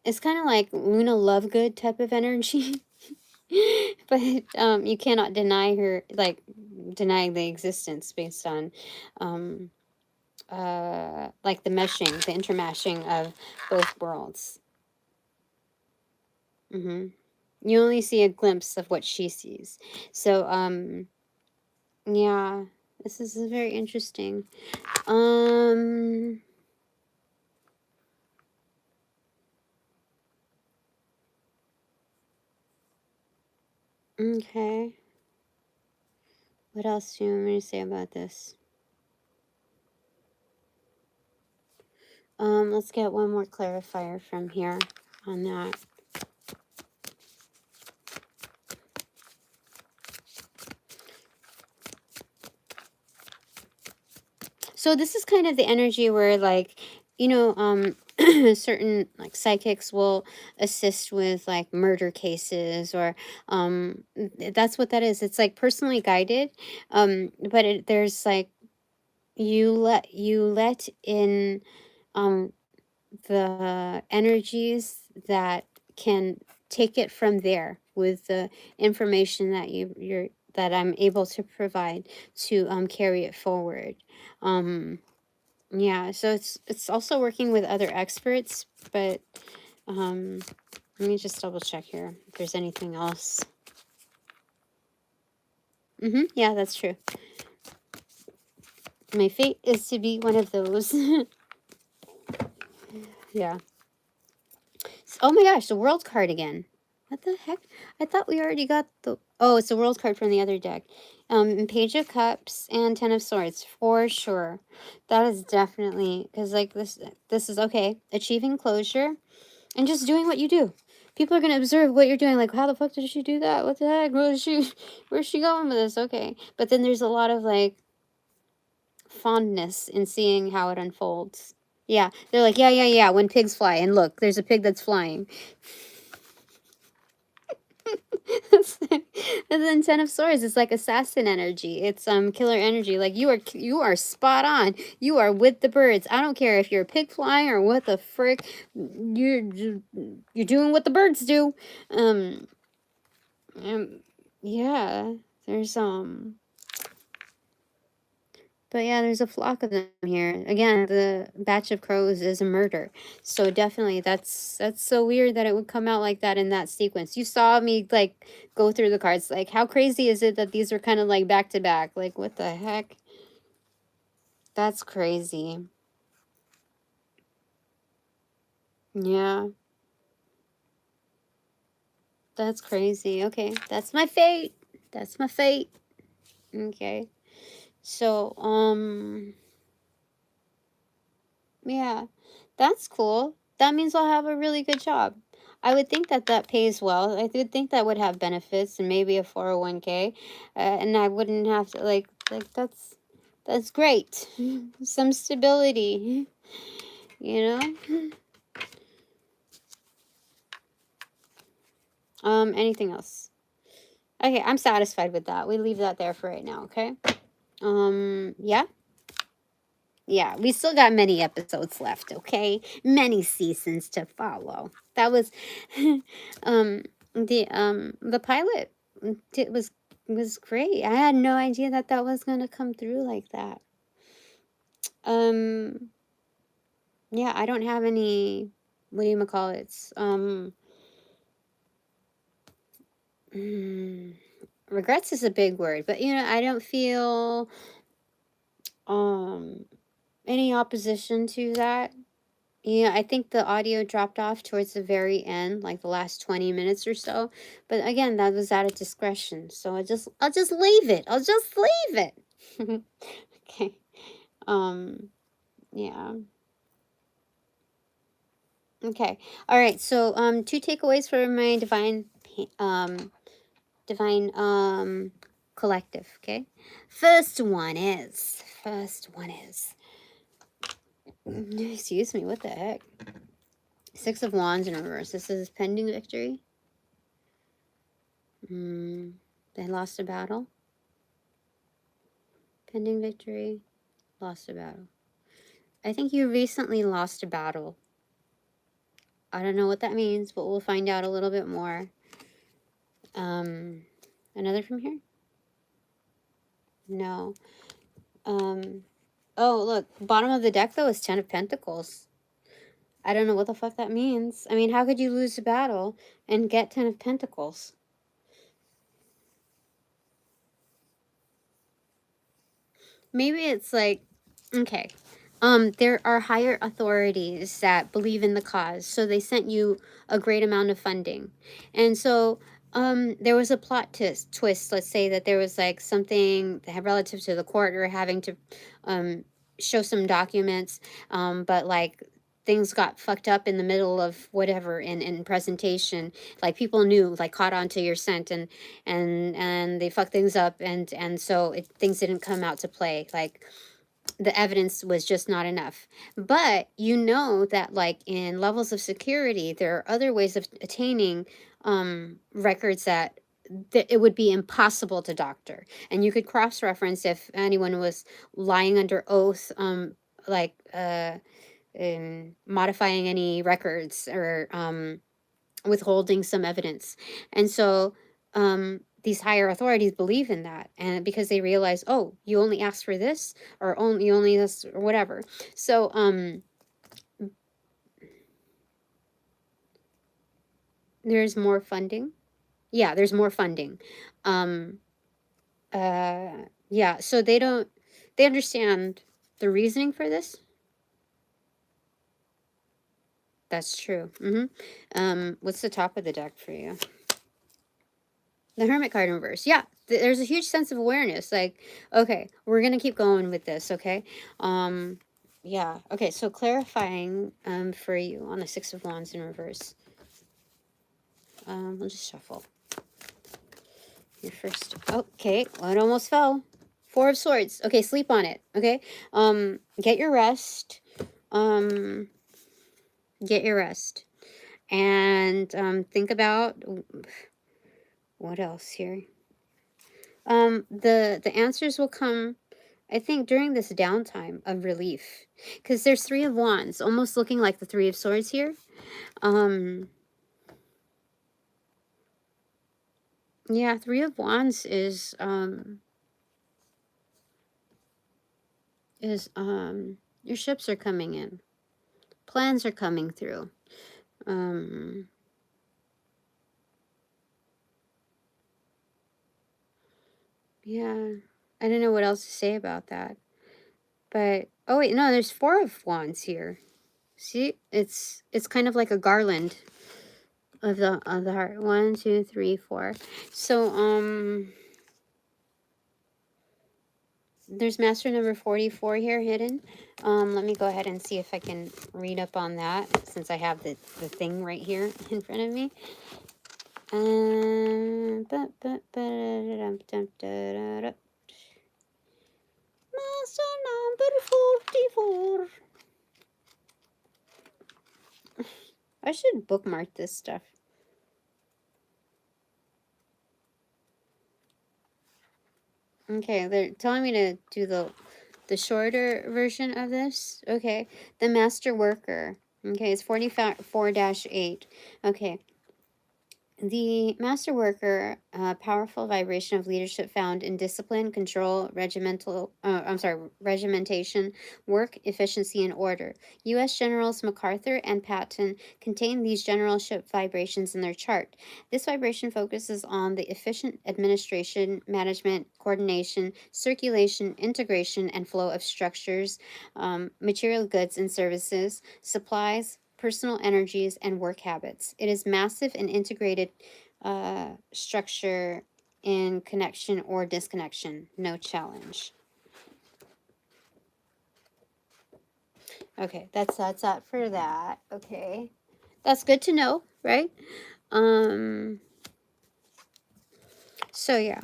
it's kind of like Luna Lovegood type of energy. But you cannot deny her, like deny the existence based on like the meshing, the intermeshing of both worlds. You only see a glimpse of what she sees. So yeah, this is very interesting. Okay, what else do you want me to say about this? Let's get one more clarifier from here on that. So this is kind of the energy where, like, certain like psychics will assist with like murder cases, or that's what that is. It's like personally guided, but there's like, you let in um the energies that can take it from there with the information that that I'm able to provide to carry it forward. Um yeah, so it's also working with other experts, but um let me just double check here if there's anything else. Yeah, that's true. My fate is to be one of those. Yeah. Oh my gosh, the world card again. What the heck? I thought we already got the... Oh, it's the world card from the other deck. Page of Cups and Ten of Swords, for sure. That is definitely... Because, like, this is, okay, achieving closure and just doing what you do. People are going to observe what you're doing. Like, how the fuck did she do that? What the heck? Where's she going with this? Okay. But then there's a lot of, like, fondness in seeing how it unfolds. Yeah, they're like, yeah, yeah, yeah, when pigs fly. And look, there's a pig that's flying. And then Ten of Swords is like assassin energy. It's killer energy. Like, you are spot on. You are with the birds. I don't care if you're a pig flying or what the frick. You're doing what the birds do. Um, yeah. There's But yeah, there's a flock of them here. Again, the batch of crows is a murder. So definitely that's so weird that it would come out like that in that sequence. You saw me like go through the cards. Like, how crazy is it that these are kind of like back to back? Like, what the heck? That's crazy. Yeah. That's crazy. Okay. That's my fate. That's my fate. Okay. So, yeah, that's cool. That means I'll have a really good job. I would think that that pays well. I would think that would have benefits and maybe a 401k, and I wouldn't have to like that's great. Some stability, you know. Anything else? Okay, I'm satisfied with that. We leave that there for right now. Okay. Yeah. Yeah, we still got many episodes left, okay? Many seasons to follow. That was the pilot it was great. I had no idea that that was going to come through like that. Um yeah, I don't have any, what do you call it? Mm, regrets is a big word, but I don't feel um any opposition to that. Yeah, I think the audio dropped off towards the very end, like the last 20 minutes or so. But again, that was out of discretion. So I'll just leave it. I'll just leave it. Okay. Yeah. Okay. All right. So two takeaways for my divine collective, okay? First one is excuse me, what the heck? Six of Wands in reverse. This is pending victory. They lost a battle. Pending victory. Lost a battle. I think you recently lost a battle. I don't know what that means, but we'll find out a little bit more. Another from here? No. Oh, look. Bottom of the deck, though, is Ten of Pentacles. I don't know what the fuck that means. I mean, how could you lose a battle and get Ten of Pentacles? Maybe it's like, okay, there are higher authorities that believe in the cause, so they sent you a great amount of funding. And so there was a plot twist. Let's say that there was like something relative to the court or having to show some documents, but like things got fucked up in the middle of whatever in presentation. Like, people knew, like, caught on to your scent, and they fucked things up, and so things didn't come out to play. Like, the evidence was just not enough. But you know that, like, in levels of security, there are other ways of attaining records that it would be impossible to doctor. And you could cross reference if anyone was lying under oath, like modifying any records, or withholding some evidence. And so these higher authorities believe in that, and because they realize, oh, you only asked for this, or only you only this, or whatever. So there's more funding. Yeah, there's more funding. um yeah, so they understand the reasoning for this. That's true. What's the top of the deck for you? The Hermit card in reverse. Yeah, there's a huge sense of awareness. Like, okay, we're gonna keep going with this. Okay, um, yeah. Okay, so clarifying for you on the Six of Wands in reverse. We'll just shuffle your first. Okay, well, it almost fell. Four of Swords. Okay, sleep on it. Okay, get your rest. Um, get your rest, and think about what else here. The answers will come, I think, during this downtime of relief, because there's Three of Wands, almost looking like the Three of Swords here. Yeah, Three of Wands is your ships are coming in, plans are coming through. Yeah, I don't know what else to say about that. But oh wait, no, there's Four of Wands here. See, it's kind of like a garland of the heart. 1, 2, 3, 4. So there's master number 44 here hidden. Let me go ahead and see if I can read up on that, since I have the thing right here in front of me. Master number 44. I should bookmark this stuff. Okay, they're telling me to do the shorter version of this. Okay, the master worker. Okay, it's 44-8. Okay. The master worker, powerful vibration of leadership found in discipline, control, regimentation, work, efficiency, and order. U.S. Generals MacArthur and Patton contain these generalship vibrations in their chart. This vibration focuses on the efficient administration, management, coordination, circulation, integration, and flow of structures, material goods and services, supplies, personal energies, and work habits. It is massive and integrated structure in connection or disconnection. No challenge. Okay, that's that for that. Okay, that's good to know, right? So yeah,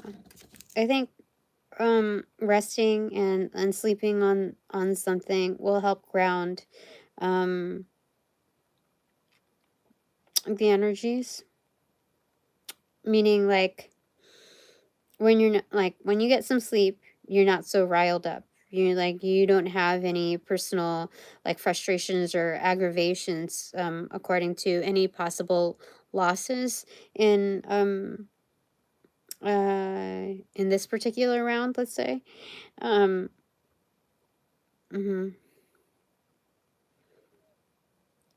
I think resting and sleeping on something will help ground the energies. Meaning, like, when you're not, like, when you get some sleep, you're not so riled up. You don't have any personal, like, frustrations or aggravations, according to any possible losses in this particular round, let's say. Mhm.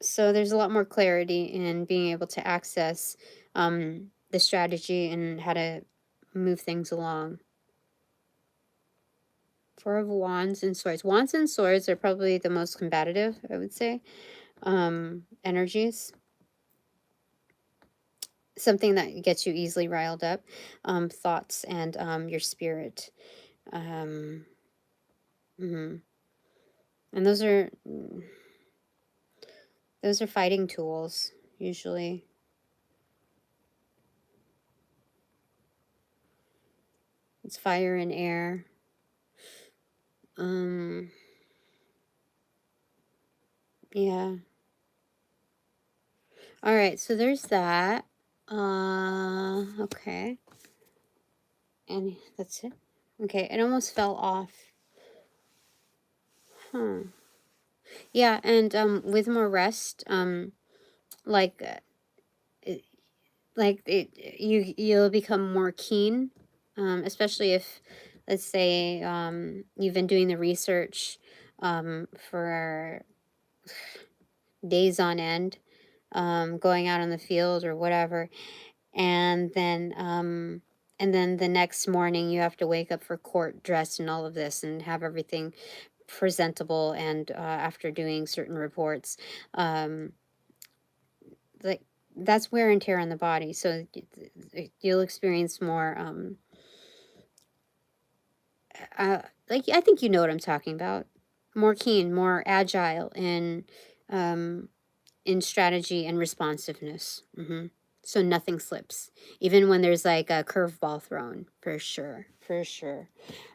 So there's a lot more clarity in being able to access the strategy and how to move things along. Four of Wands and Swords. Wands and Swords are probably the most combative, I would say, energies. Something that gets you easily riled up. Thoughts and your spirit. Mhm. And those are fighting tools, usually. It's fire and air. Um, yeah. All right, so there's that. Okay. And that's it. Okay, it almost fell off. Huh. Yeah, and with more rest, like it, you'll become more keen, especially if, let's say, you've been doing the research for days on end, going out on the field or whatever, and then the next morning you have to wake up for court dressed and all of this and have everything presentable, and after doing certain reports, um, like that's wear and tear on the body, so you'll experience more like, I think you know what I'm talking about, more keen, more agile um in strategy and responsiveness. So nothing slips, even when there's like a curveball thrown, for sure, for sure.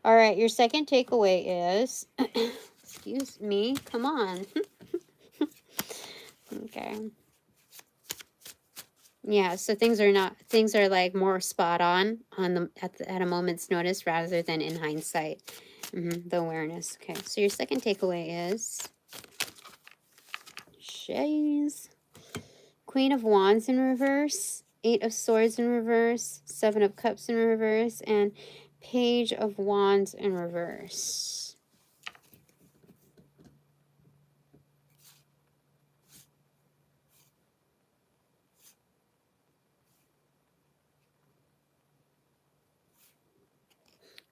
All right, your second takeaway is, excuse me, come on. Okay. Yeah, so things are like more spot on at a moment's notice rather than in hindsight. The awareness. Okay, so your second takeaway is, jeez, Queen of Wands in reverse, Eight of Swords in reverse, Seven of Cups in reverse, and Page of Wands in reverse.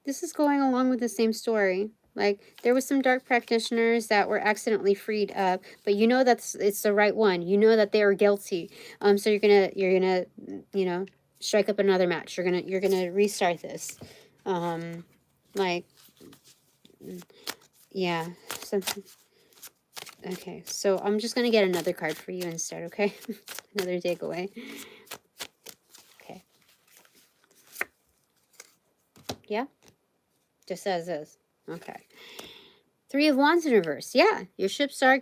This is going along with the same story. Like, there was some dark practitioners that were accidentally freed up, but you know it's the right one. You know that they are guilty. So you're gonna strike up another match. You're gonna restart this. Like, yeah. Something. Okay, so I'm just gonna get another card for you instead. Okay, another takeaway. Okay. Yeah. Just as is. Okay. Three of Wands in reverse. Yeah, your ships are.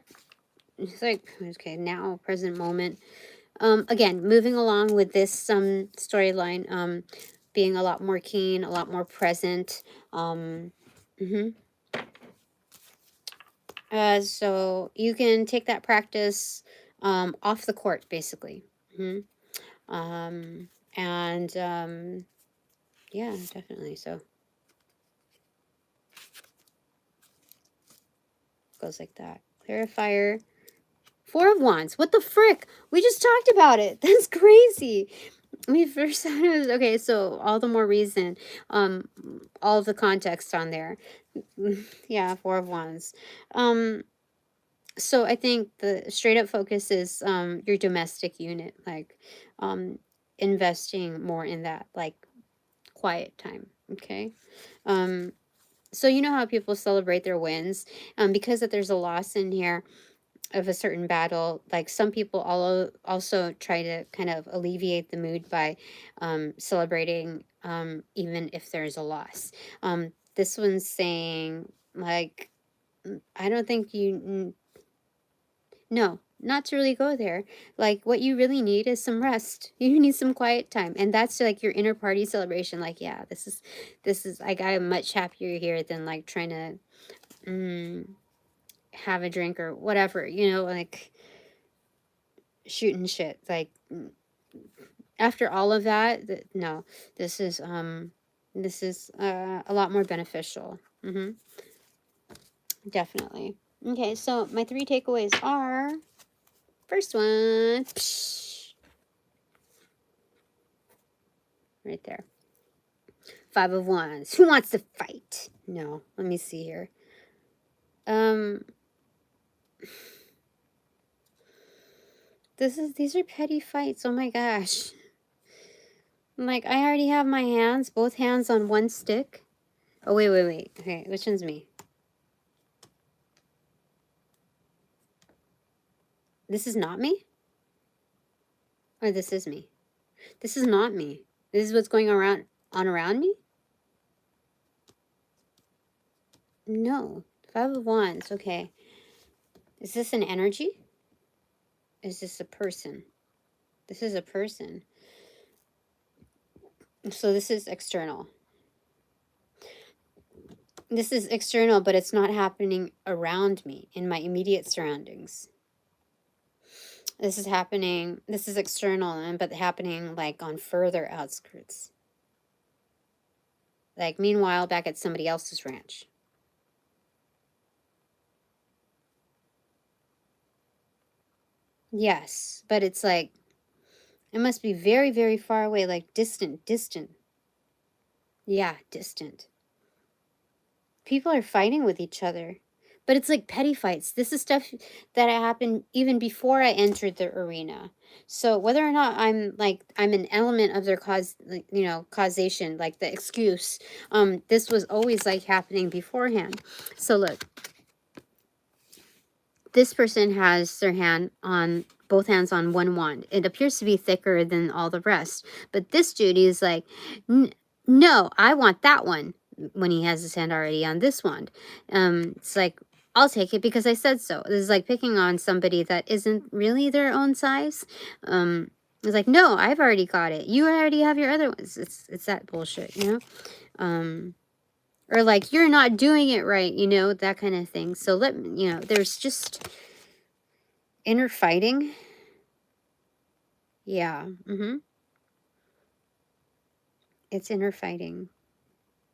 It's like, okay, now, present moment. Again, moving along with this storyline, being a lot more keen, a lot more present. Mhm. So you can take that practice off the court, basically. Um, and yeah, definitely. So goes like that. Clarifier. Four of Wands. What the frick? We just talked about it. That's crazy. We first thought it was okay. So all the more reason. All of the context on there. Yeah, Four of Wands. So I think the straight up focus is your domestic unit, like investing more in that, like quiet time. Okay. So you know how people celebrate their wins, because that there's a loss in here of a certain battle. Like, some people also try to kind of alleviate the mood by celebrating, even if there's a loss. This one's saying, like, I don't think no, not to really go there. Like, what you really need is some rest. You need some quiet time, and that's like your inner party celebration. Like, yeah, this is like, I'm much happier here than like trying to have a drink or whatever. Like shooting shit. Like, after all of that, no, this is a lot more beneficial. Definitely. Okay, so my three takeaways are, first one, right there. Five of Wands. Who wants to fight? No, let me see here. These are petty fights. Oh my gosh. Like, I already have my hands, both hands on one stick. Oh, wait. Okay, which one's me? This is not me? Or this is me? This is not me. This is what's going around me? No. 5 of Wands. Okay. Is this an energy? Is this a person? This is a person. So this is external. This is external, but it's not happening around me in my immediate surroundings. This is happening, this is external, but happening like on further outskirts. Like meanwhile, back at somebody else's ranch. Yes, but it's like, it must be very, very far away, like distant. Yeah, distant. People are fighting with each other. But it's like petty fights. This is stuff that happened even before I entered the arena. So whether or not I'm an element of their cause, like, causation, like the excuse, this was always like happening beforehand. So look, this person has their both hands on one wand. It appears to be thicker than all the rest. But this dude is like, no, I want that one, when he has his hand already on this wand. It's like, I'll take it because I said so. This is like picking on somebody that isn't really their own size. It's like, no, I've already got it. You already have your other ones. It's that bullshit, or like, you're not doing it right, that kind of thing. So there's just inner fighting. Yeah. It's inner fighting.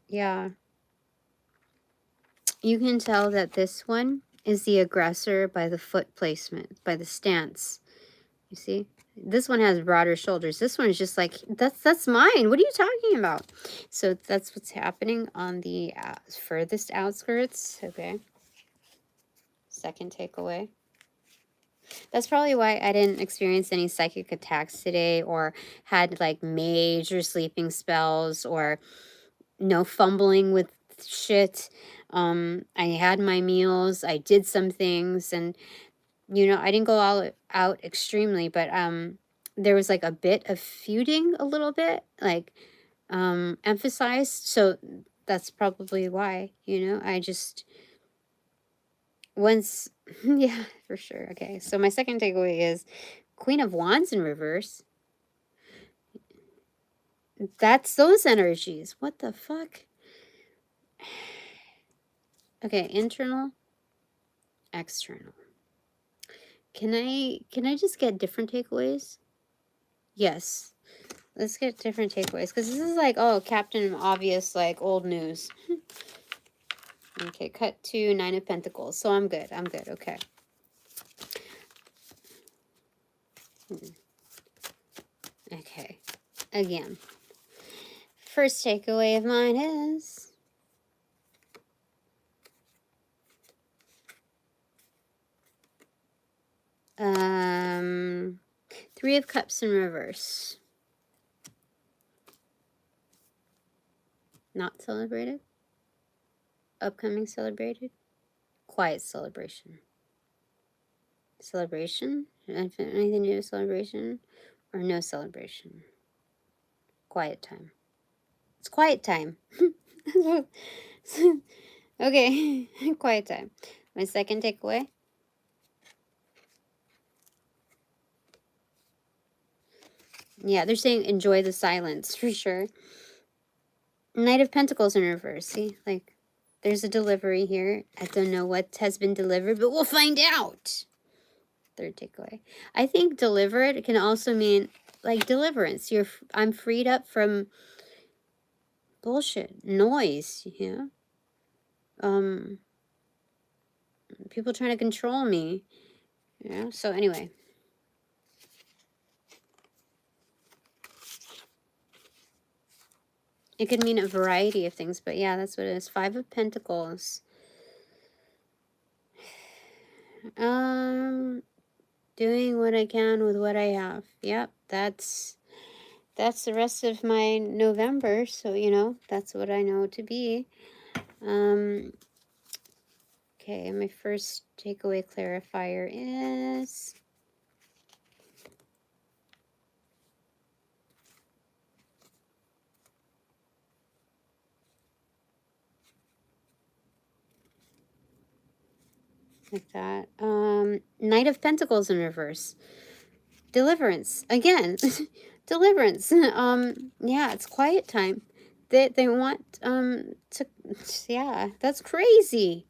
Yeah. You can tell that this one is the aggressor by the foot placement, by the stance. You see? This one has broader shoulders. This one is just like, that's mine. What are you talking about? So that's what's happening on the furthest outskirts. Okay. Second takeaway. That's probably why I didn't experience any psychic attacks today, or had like major sleeping spells, or no fumbling with shit. I had my meals, I did some things, and I didn't go all out extremely, but there was like a bit of feuding, a little bit like emphasized. So that's probably why, I just once yeah, for sure. Okay, so my second takeaway is Queen of Wands in reverse. That's those energies. What the fuck? Okay, internal, external. Can I just get different takeaways? Yes. Let's get different takeaways, because this is like, oh, Captain Obvious, like old news. Okay, cut to 9 of Pentacles. So I'm good. Okay. Okay. Again. First takeaway of mine is Three of Cups in reverse. Not celebrated. Upcoming celebrated. Quiet celebration. Celebration? Anything to do with celebration? Or no celebration? Quiet time. It's quiet time. Okay, quiet time. My second takeaway. Yeah, they're saying enjoy the silence, for sure. Knight of Pentacles in reverse. See, like, there's a delivery here. I don't know what has been delivered, but we'll find out. Third takeaway. I think delivered can also mean, like, deliverance. I'm freed up from bullshit, noise, people trying to control me, so anyway. It could mean a variety of things, but yeah, that's what it is. 5 of Pentacles. Doing what I can with what I have. Yep, that's the rest of my November, so that's what I know to be. Okay, my first takeaway clarifier is like that. Knight of Pentacles in reverse. Deliverance. Again, deliverance. Yeah, it's quiet time. They want to, yeah, that's crazy.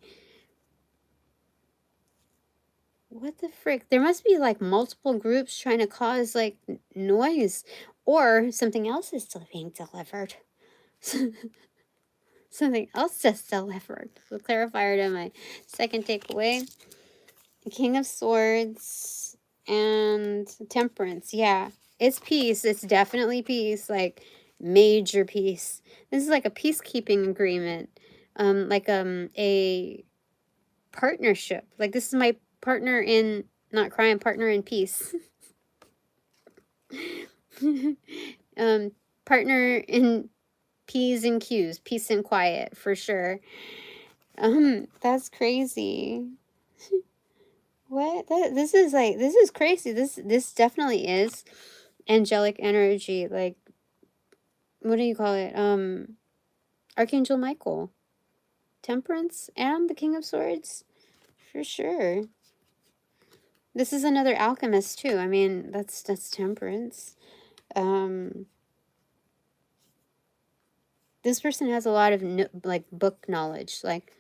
What the frick? There must be like multiple groups trying to cause like noise, or something else is still being delivered. Something else just delivered. So clarifier to my second takeaway. King of Swords and Temperance. Yeah, it's peace. It's definitely peace. Like major peace. This is like a peacekeeping agreement. Like a partnership. Like this is my partner in not crime, partner in peace. um, partner in P's and Q's, peace and quiet for sure. That's crazy. What? This is like, this is crazy. This definitely is angelic energy. Like, what do you call it? Archangel Michael, Temperance, and the King of Swords, for sure. This is another alchemist too. I mean, that's Temperance. This person has a lot of like book knowledge, like,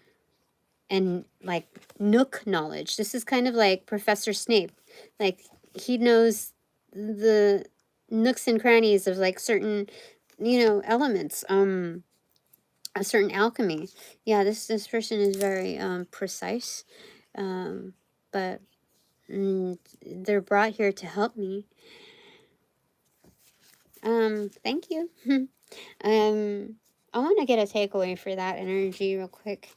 and like nook knowledge. This is kind of like Professor Snape. Like he knows the nooks and crannies of like certain, elements. A certain alchemy. Yeah, this person is very precise. But they're brought here to help me. Thank you. I want to get a takeaway for that energy real quick.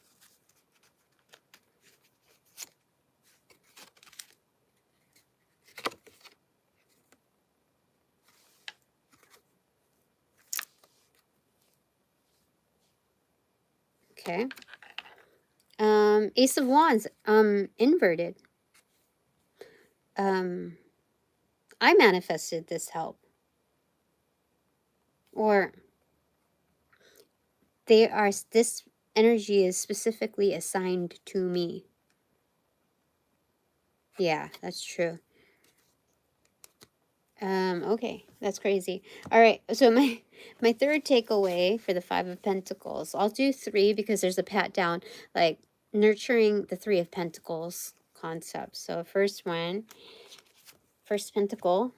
Okay. Ace of Wands, inverted. I manifested this help. Or this energy is specifically assigned to me. Yeah, that's true. Okay, that's crazy. All right, so my third takeaway for the Five of Pentacles, I'll do three because there's a pat down, like nurturing the Three of Pentacles concept. So first pentacle.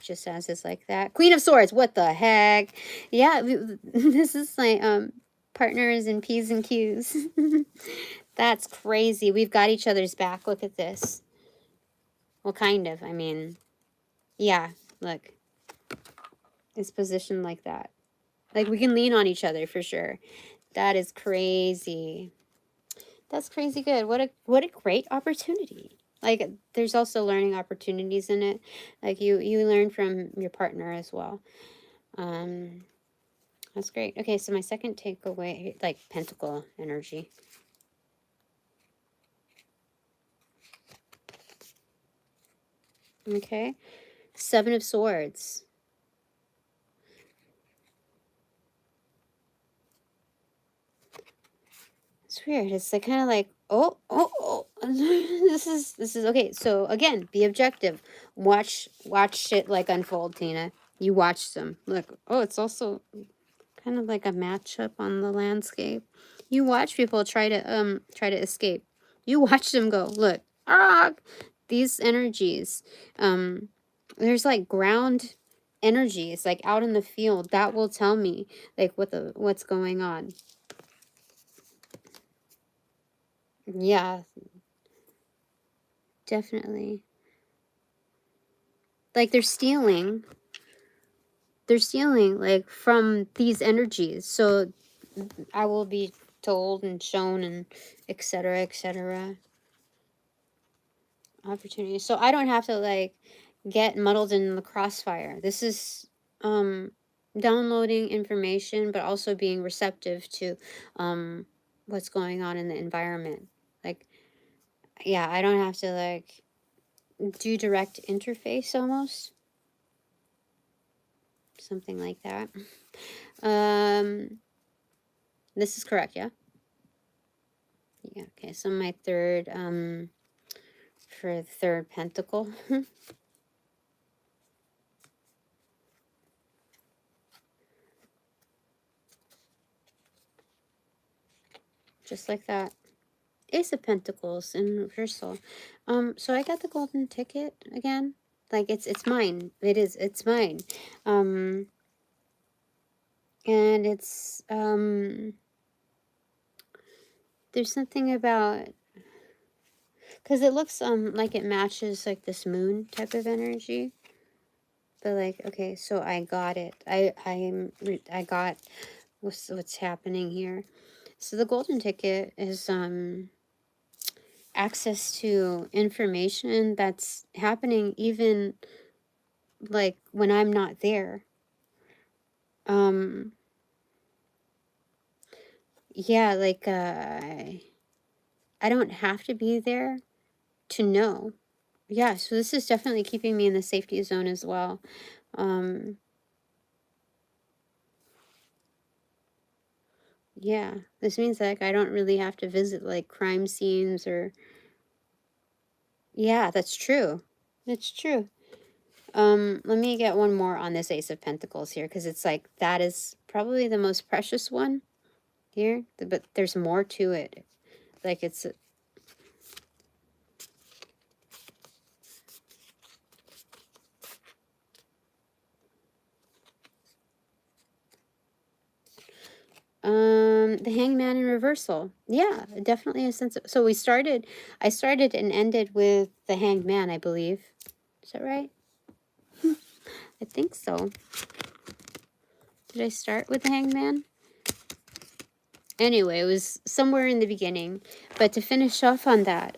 Just as is like that. Queen of Swords, what the heck? Yeah, this is like partners in P's and Q's. That's crazy. We've got each other's back. Look at this. Well, kind of. I mean, yeah, look. It's positioned like that. Like we can lean on each other for sure. That is crazy. That's crazy good. What a great opportunity. Like there's also learning opportunities in it. Like you learn from your partner as well. That's great. Okay, so my second takeaway, like pentacle energy. Okay. Seven of Swords. It's weird. It's like kind of like, oh. this is okay. So again, be objective. Watch shit like unfold, Tina. You watch them. Look, oh, it's also kind of like a matchup on the landscape. You watch people try to escape. You watch them go. Look, these energies. There's like ground energies like out in the field that will tell me like what's going on. Yeah, definitely. Like they're stealing like from these energies. So I will be told and shown and etc etc opportunities. So I don't have to like get muddled in the crossfire. This is downloading information but also being receptive to what's going on in the environment. Like yeah, I don't have to like do direct interface almost. Something like that. This is correct, yeah? Yeah, okay. So my third, for the third pentacle. Just like that. Ace of Pentacles in reversal. So I got the golden ticket again. Like it's mine. It's mine. And it's there's something about, because it looks like it matches like this moon type of energy. But like, okay, so I got it. I got what's happening here. So the golden ticket is access to information that's happening even like when I'm not there. Um yeah, like I don't have to be there to know. Yeah, so this is definitely keeping me in the safety zone as well. Yeah, this means like I don't really have to visit like crime scenes or, yeah, that's true. That's true. Let me get one more on this Ace of Pentacles here, because it's like that is probably the most precious one here, but there's more to it. Like it's the Hangman in reversal. Yeah, definitely a sense of, so I started and ended with the Hanged Man, I believe. Is that right? I think so. Did I start with the Hangman? Anyway, it was somewhere in the beginning. But to finish off on that,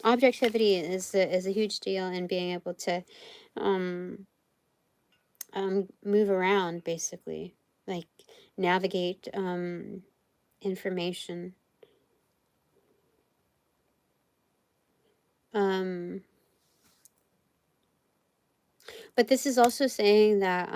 objectivity is a huge deal, and being able to move around, basically, like navigate information. But this is also saying that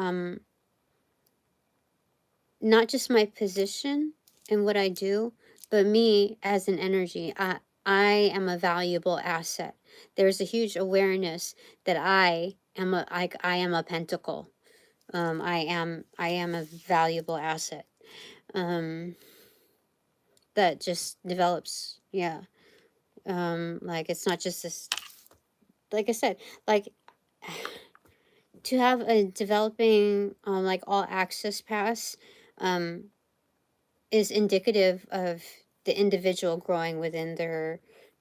not just my position and what I do, but me as an energy. I am a valuable asset. There's a huge awareness that I am a pentacle. I am a valuable asset. That just develops. Yeah. Like it's not just this, like I said, like to have a developing like all access pass is indicative of the individual growing within their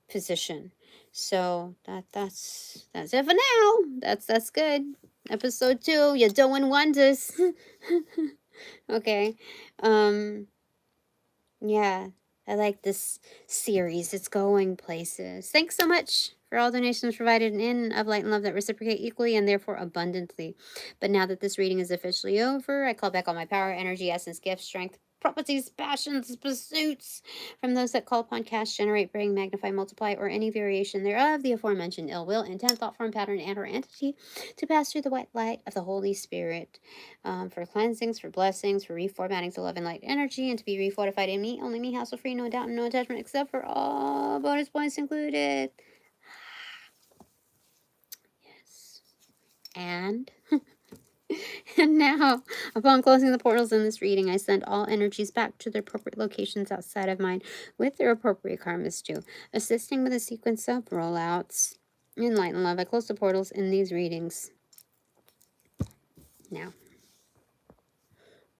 position. So that's it for now. That's good. Episode 2, you're doing wonders. Okay. Yeah, I like this series. It's going places. Thanks so much for all donations provided in of light and love that reciprocate equally and therefore abundantly. But now that this reading is officially over, I call back all my power, energy, essence, gifts, strength, properties, passions, pursuits from those that call upon, cast, generate, bring, magnify, multiply, or any variation thereof, the aforementioned ill will, intent, thought form, pattern, and or entity, to pass through the white light of the Holy Spirit, for cleansings, for blessings, for reformatting to love and light energy, and to be refortified in me, only me, hassle free, no doubt, and no attachment, except for all bonus points included. Yes. And and now, upon closing the portals in this reading, I send all energies back to their appropriate locations outside of mine with their appropriate karmas due, assisting with a sequence of rollouts. In light and love, I close the portals in these readings now.